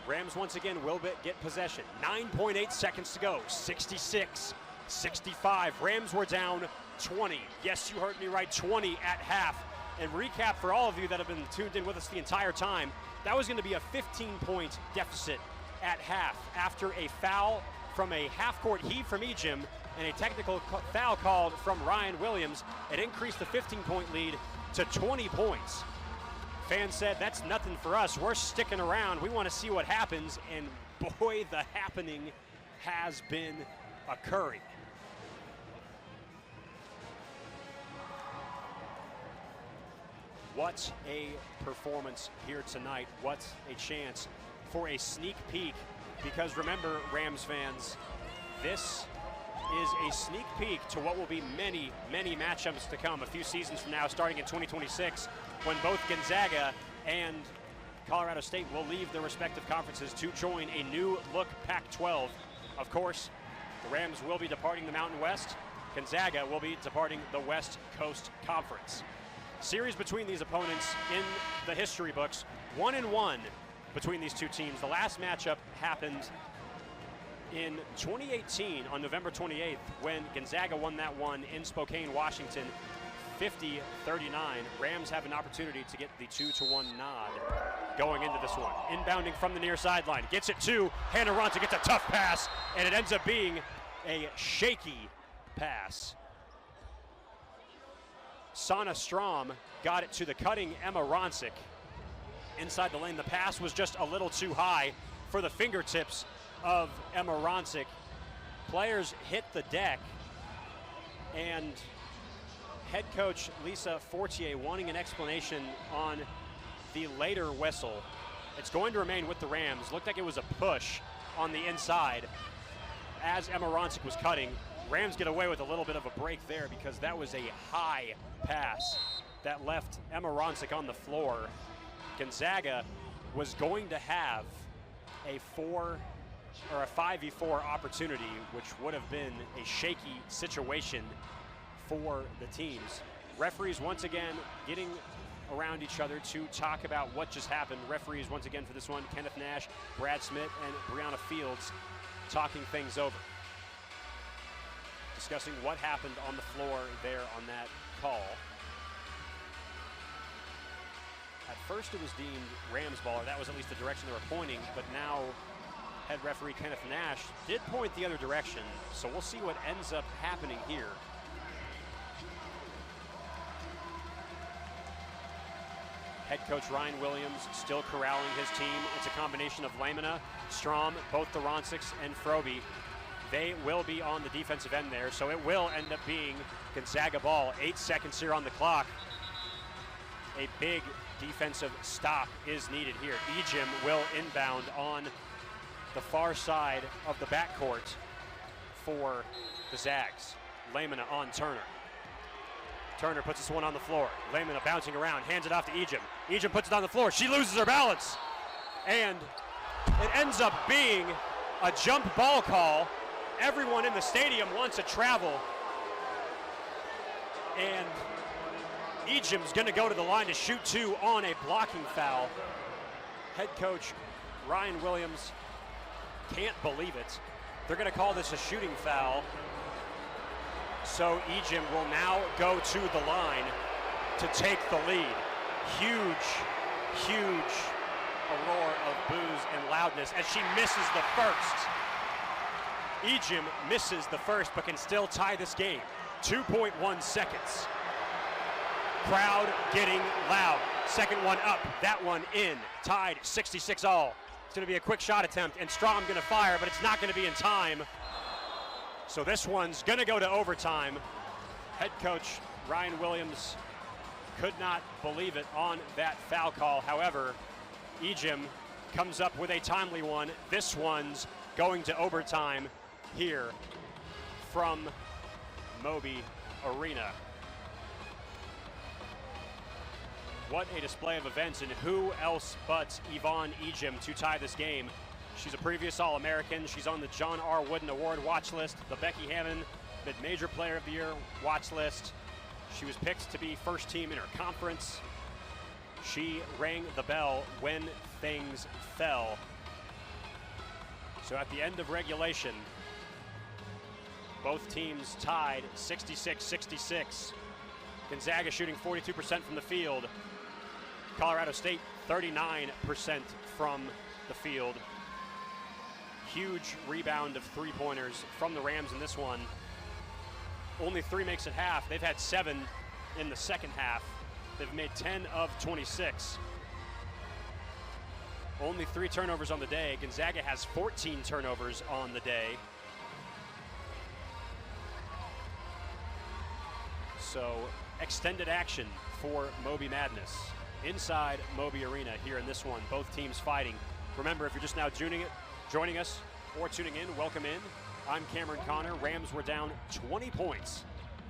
Rams once again will get possession. 9.8 seconds to go, 66-65. Rams were down 20. Yes, you heard me right, 20 at half. And recap for all of you that have been tuned in with us the entire time, that was going to be a 15-point deficit at half after a foul from a half-court heave from Ejim and a technical foul called from Ryan Williams. It increased the 15-point lead to 20 points. Fans said, that's nothing for us. We're sticking around. We want to see what happens. And boy, the happening has been occurring. What a performance here tonight. What a chance for a sneak peek. Because remember, Rams fans, this is a sneak peek to what will be many, many matchups to come a few seasons from now, starting in 2026, when both Gonzaga and Colorado State will leave their respective conferences to join a new look Pac-12. Of course, the Rams will be departing the Mountain West. Gonzaga will be departing the West Coast Conference. Series between these opponents in the history books, 1-1 between these two teams. The last matchup happened in 2018 on November 28th when Gonzaga won that one in Spokane, Washington, 50-39. Rams have an opportunity to get the 2-1 nod going into this one. Inbounding from the near sideline, gets it to Hannah Ronta, gets a tough pass, and it ends up being a shaky pass. Sana Strom got it to the cutting Emma Ronsick inside the lane. The pass was just a little too high for the fingertips of Emma Ronsick. Players hit the deck, and head coach Lisa Fortier wanting an explanation on the later whistle. It's going to remain with the Rams. Looked like it was a push on the inside as Emma Ronsick was cutting. Rams get away with a little bit of a break there because that was a high pass that left Emma Ronsick on the floor. Gonzaga was going to have a 5v4 opportunity, which would have been a shaky situation for the teams. Referees once again getting around each other to talk about what just happened. Referees once again for this one, Kenneth Nash, Brad Smith, and Brianna Fields talking things over, discussing what happened on the floor there on that call. At first it was deemed Rams ball, or that was at least the direction they were pointing, but now head referee Kenneth Nash did point the other direction, so we'll see what ends up happening here. Head coach Ryan Williams still corralling his team. It's a combination of Lamina, Strom, both the Ronsicks, and Froby. They will be on the defensive end there, so it will end up being Gonzaga ball. 8 seconds here on the clock. A big defensive stop is needed here. Ejim will inbound on the far side of the backcourt for the Zags. Lamina on Turner. Turner puts this one on the floor. Lamina bouncing around, hands it off to Ejim. Ejim puts it on the floor. She loses her balance. And it ends up being a jump ball call. Everyone in the stadium wants to travel. And Ejim's going to go to the line to shoot 2 on a blocking foul. Head coach Ryan Williams can't believe it. They're going to call this a shooting foul. So Ejim will now go to the line to take the lead. Huge, huge roar of boos and loudness as she misses the first. Ejim misses the first but can still tie this game. 2.1 seconds. Crowd getting loud. Second one up, that one in. Tied 66 all. It's going to be a quick shot attempt, and Strom going to fire, but it's not going to be in time. So this one's going to go to overtime. Head coach Ryan Williams could not believe it on that foul call. However, Ejim comes up with a timely one. This one's going to overtime here from Moby Arena. What a display of events, and who else but Yvonne Ejim to tie this game. She's a previous All-American. She's on the John R. Wooden Award watch list, the Becky Hammond Mid-Major Player of the Year watch list. She was picked to be first team in her conference. She rang the bell when things fell. So at the end of regulation, both teams tied 66-66. Gonzaga shooting 42% from the field. Colorado State 39% from the field. Huge rebound of three-pointers from the Rams in this one. Only 3 makes it half. They've had 7 in the second half. They've made 10 of 26. Only 3 turnovers on the day. Gonzaga has 14 turnovers on the day. So extended action for Moby Madness inside Moby Arena here in this one. Both teams fighting. Remember, if you're just now joining us or tuning in, welcome in. I'm Cameron Connor. Rams were down 20 points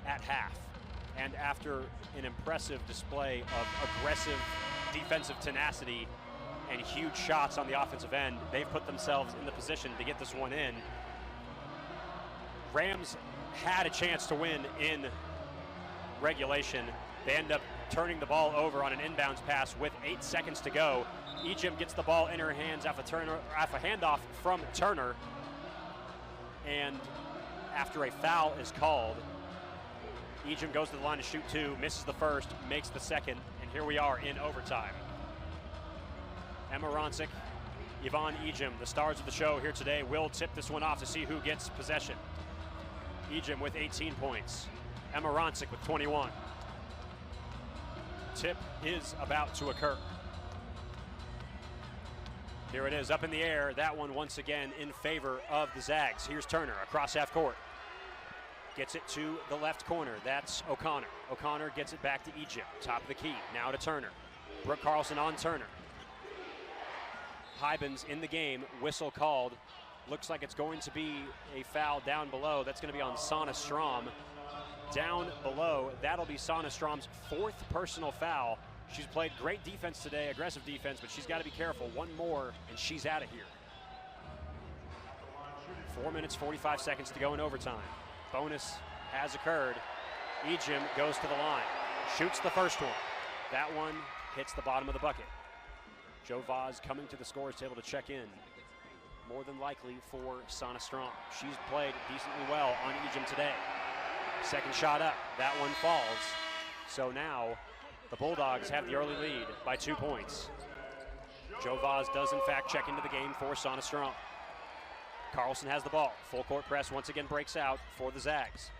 at half. And after an impressive display of aggressive defensive tenacity and huge shots on the offensive end, they've put themselves in the position to get this one in. Rams had a chance to win in regulation. They end up turning the ball over on an inbounds pass with 8 seconds to go. Ejim gets the ball in her hands off a handoff from Turner. And after a foul is called, Ejim goes to the line to shoot 2, misses the first, makes the second, and here we are in overtime. Emma Ronsick, Yvonne Ejim, the stars of the show here today, will tip this one off to see who gets possession. Ejim with 18 points. Emma Ronsick with 21. Tip is about to occur. Here it is, up in the air. That one once again in favor of the Zags. Here's Turner across half court. Gets it to the left corner. That's O'Connor. O'Connor gets it back to Ejim. Top of the key. Now to Turner. Brooke Carlson on Turner. Hybens in the game. Whistle called. Looks like it's going to be a foul down below. That's going to be on Sana Strom. Down below, that'll be Sana Strom's 4th personal foul. She's played great defense today, aggressive defense, but she's got to be careful. One more, and she's out of here. 4 minutes, 45 seconds to go in overtime. Bonus has occurred. Ejim goes to the line, shoots the first one. That one hits the bottom of the bucket. Joe Vaz coming to the scorer's table to check in. More than likely for Sana Strom. She's played decently well on Ejim today. Second shot up, that one falls. So now the Bulldogs have the early lead by 2 points. Joe Vaz does in fact check into the game for Sana Strom. Carlson has the ball. Full court press once again breaks out for the Zags.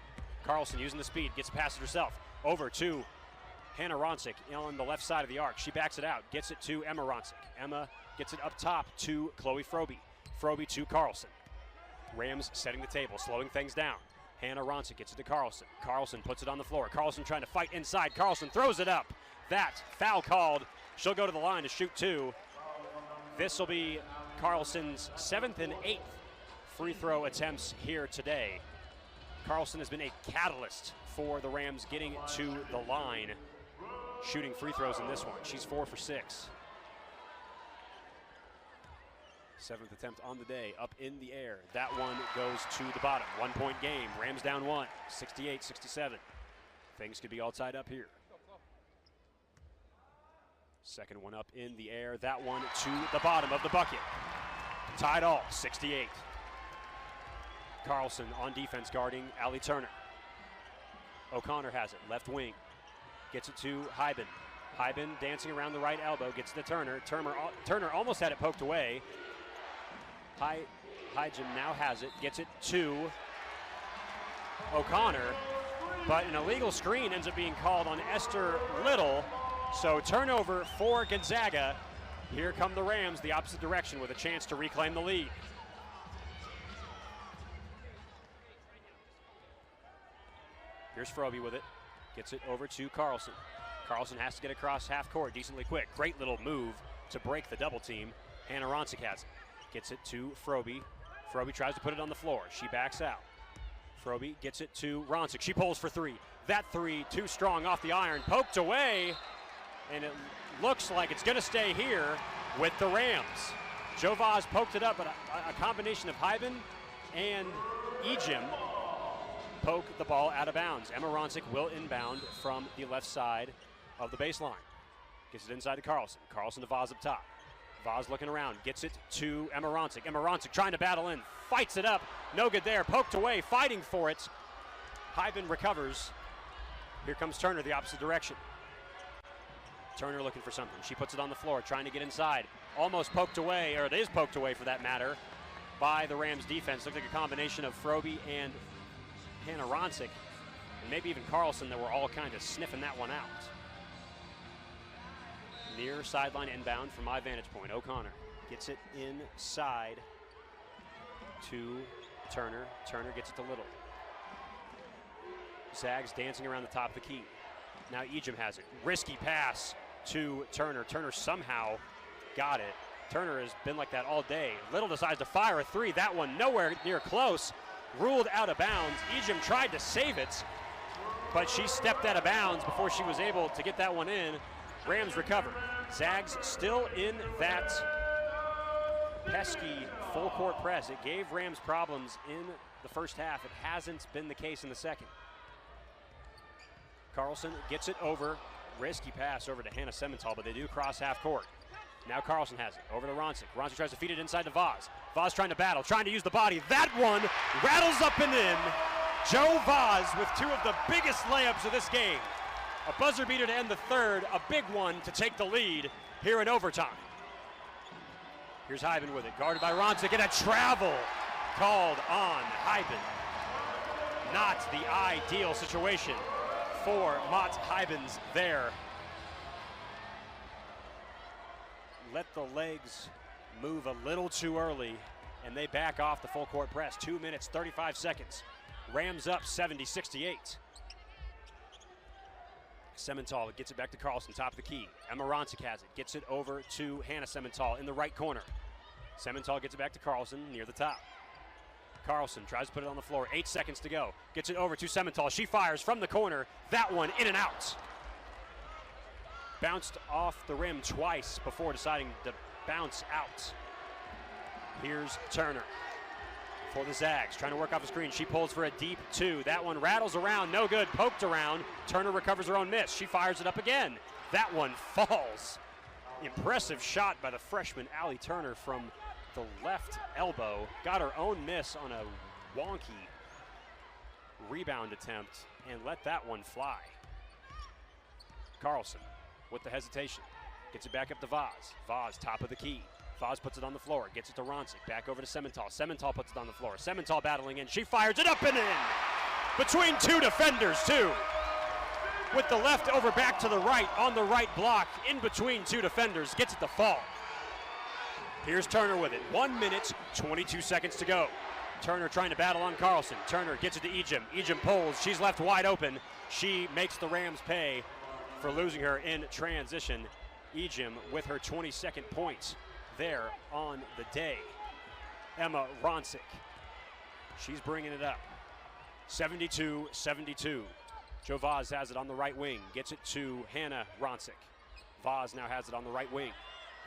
Carlson using the speed, gets past it herself. Over to Hannah Ronsick on the left side of the arc. She backs it out, gets it to Emma Ronsick. Emma gets it up top to Chloe Froby. Froby to Carlson. Rams setting the table, slowing things down. Hannah Ronsick gets it to Carlson. Carlson puts it on the floor. Carlson trying to fight inside. Carlson throws it up. That foul called. She'll go to the line to shoot 2. This will be Carlson's 7th and 8th free throw attempts here today. Carlson has been a catalyst for the Rams getting to the line, shooting free throws in this one. She's 4 for 6. 7th attempt on the day, up in the air. That one goes to the bottom. 1 point game. Rams down 1, 68-67. Things could be all tied up here. Second one up in the air. That one to the bottom of the bucket. Tied all, 68. Carlson on defense guarding Allie Turner. O'Connor has it, left wing. Gets it to Hyben. Hyben dancing around the right elbow, gets it to Turner. Turner almost had it poked away. Hygen now has it, gets it to O'Connor, but an illegal screen ends up being called on Esther Little. So turnover for Gonzaga. Here come the Rams the opposite direction with a chance to reclaim the lead. Here's Froby with it. Gets it over to Carlson. Carlson has to get across half court decently quick. Great little move to break the double team. Hannah Ronsick has it. Gets it to Froby. Froby tries to put it on the floor. She backs out. Froby gets it to Ronsick. She pulls for three. That three too strong off the iron. Poked away. And it looks like it's going to stay here with the Rams. Joe Vaz poked it up, but a combination of Hyben and Ejim poke the ball out of bounds. Emma Ronsick will inbound from the left side of the baseline. Gets it inside to Carlson. Carlson to Vaz up top. Vaz looking around, gets it to Emma Ronsick. Emma Ronsick trying to battle in, fights it up. No good there, poked away, fighting for it. Hyben recovers. Here comes Turner the opposite direction. Turner looking for something. She puts it on the floor, trying to get inside. Almost poked away, or it is poked away for that matter, by the Rams defense. Looked like a combination of Froby and Hannah Ronsick, and maybe even Carlson, that were all kind of sniffing that one out. Near sideline inbound from my vantage point. O'Connor gets it inside to Turner. Turner gets it to Little. Zags dancing around the top of the key. Now Ejim has it. Risky pass to Turner. Turner somehow got it. Turner has been like that all day. Little decides to fire a three. That one nowhere near close. Ruled out of bounds. Ejim tried to save it, but she stepped out of bounds before she was able to get that one in. Rams recover. Zags still in that pesky full court press. It gave Rams problems in the first half. It hasn't been the case in the second. Carlson gets it over. Risky pass over to Hannah Semental, but they do cross half court. Now Carlson has it over to Ronsick. Ronsick tries to feed it inside to Vaz. Vaz trying to battle, trying to use the body. That one rattles up and in. Joe Vaz with two of the biggest layups of this game. A buzzer beater to end the third, a big one to take the lead here in overtime. Here's Hyben with it, guarded by Ronsick, and a travel called on Hyben. Not the ideal situation for Mott Hybens there. Let the legs move a little too early, and they back off the full court press. 2 minutes, 35 seconds. Rams up 70-68. Semental gets it back to Carlson, top of the key. Emma Ronsick has it, gets it over to Hannah Semental in the right corner. Semental gets it back to Carlson near the top. Carlson tries to put it on the floor, 8 seconds to go. Gets it over to Semental, she fires from the corner. That one in and out. Bounced off the rim twice before deciding to bounce out. Here's Turner for the Zags, trying to work off the screen. She pulls for a deep two. That one rattles around, no good, poked around. Turner recovers her own miss. She fires it up again. That one falls. Impressive shot by the freshman Allie Turner from the left elbow. Got her own miss on a wonky rebound attempt and let that one fly. Carlson with the hesitation. Gets it back up to Vaz. Vaz, top of the key. Vaz puts it on the floor, gets it to Ronsick, back over to Semental. Semental puts it on the floor. Semental battling in, she fires it up and in! Between two defenders, too. With the left over back to the right, on the right block, in between two defenders, gets it to fall. Here's Turner with it. 1 minute, 22 seconds to go. Turner trying to battle on Carlson. Turner gets it to Ejim. Ejim pulls, she's left wide open. She makes the Rams pay for losing her in transition. Ejim with her 22nd points there on the day. Emma Ronsick, she's bringing it up. 72-72. Joe Vaz has it on the right wing, gets it to Hannah Ronsick. Vaz now has it on the right wing.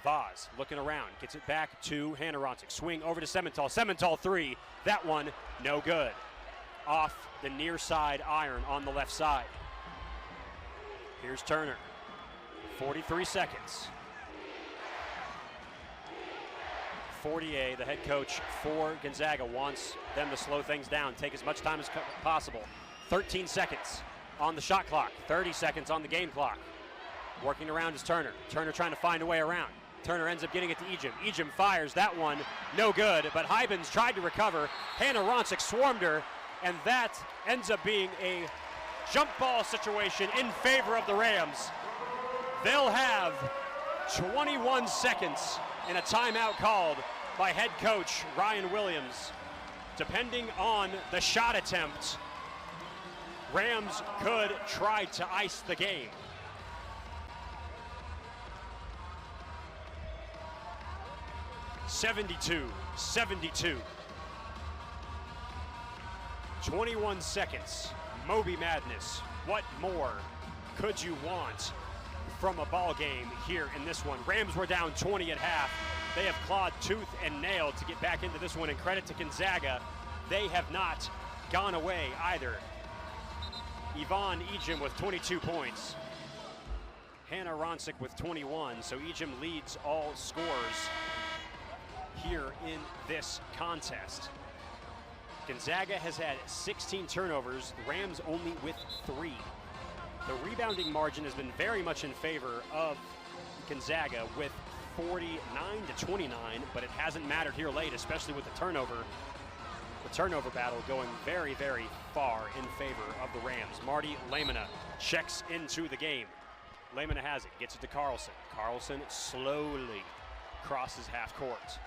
Vaz looking around, gets it back to Hannah Ronsick. Swing over to Semental. Semental three. That one no good. Off the near side iron on the left side. Here's Turner. 43 seconds. Fortier, the head coach for Gonzaga, wants them to slow things down, take as much time as possible. 13 seconds on the shot clock, 30 seconds on the game clock. Working around is Turner. Turner trying to find a way around. Turner ends up getting it to Ejim. Ejim fires that one, no good, but Hybens tried to recover. Hannah Ronsick swarmed her, and that ends up being a jump ball situation in favor of the Rams. They'll have 21 seconds and a timeout called by head coach Ryan Williams. Depending on the shot attempt, Rams could try to ice the game. (72-72). 21 seconds. Moby Madness. What more could you want from a ball game here in this one? Rams were down 20 at half. They have clawed tooth and nail to get back into this one, and credit to Gonzaga, they have not gone away either. Yvonne Ejim with 22 points. Hannah Ronsick with 21, so Ejim leads all scores here in this contest. Gonzaga has had 16 turnovers, the Rams only with 3. The rebounding margin has been very much in favor of Gonzaga with 49-29, but it hasn't mattered here late, especially with the turnover battle going very, very far in favor of the Rams. Marty Lamina checks into the game. Lamina has it, gets it to Carlson. Carlson slowly crosses half court.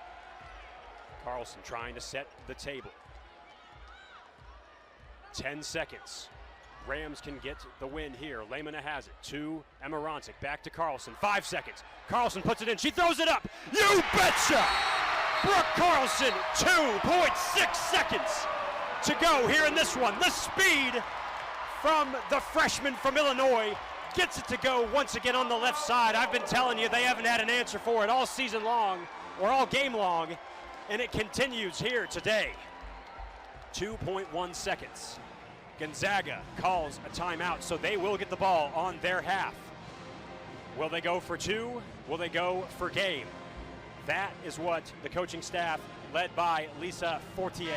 Carlson trying to set the table. 10 seconds. Rams can get the win here. Lamina has it to Emma Ronsick. Back to Carlson. 5 seconds. Carlson puts it in. She throws it up. You betcha! Brooke Carlson, 2.6 seconds to go here in this one. The speed from the freshman from Illinois gets it to go once again on the left side. I've been telling you they haven't had an answer for it all season long or all game long, and it continues here today. 2.1 seconds. Gonzaga calls a timeout, so they will get the ball on their half. Will they go for 2? Will they go for game? That is what the coaching staff, led by Lisa Fortier,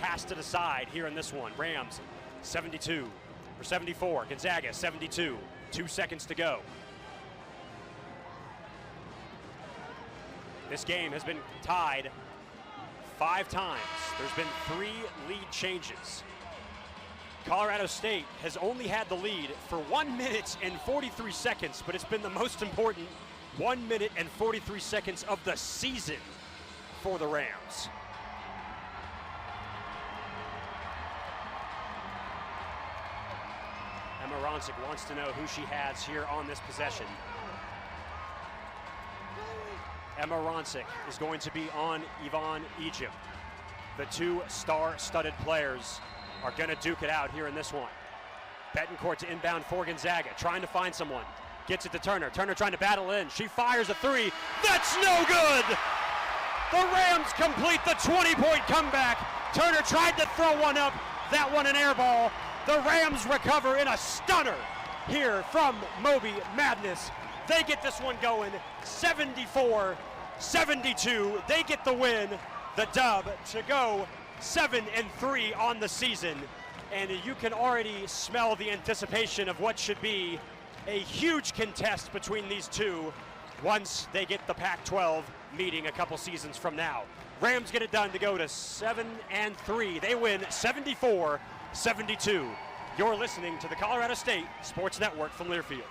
has to decide here in this one. Rams 74. Gonzaga 72. 2 seconds to go. This game has been tied 5 times. There's been 3 lead changes. Colorado State has only had the lead for 1 minute and 43 seconds, but it's been the most important 1 minute and 43 seconds of the season for the Rams. Emma Ronsick wants to know who she has here on this possession. Emma Ronsick is going to be on Yvonne Ejim. The 2 star-studded players are going to duke it out here in this one. Betancourt to inbound for Gonzaga, trying to find someone. Gets it to Turner. Turner trying to battle in. She fires a 3. That's no good! The Rams complete the 20-point comeback. Turner tried to throw one up. That one an air ball. The Rams recover in a stunner here from Moby Madness. They get this one going 74-72. They get the win, the dub, to go 7-3 on the season. And you can already smell the anticipation of what should be a huge contest between these two once they get the Pac-12 meeting a couple seasons from now. Rams get it done to go to 7-3. They win 74-72. You're listening to the Colorado State Sports Network from Learfield.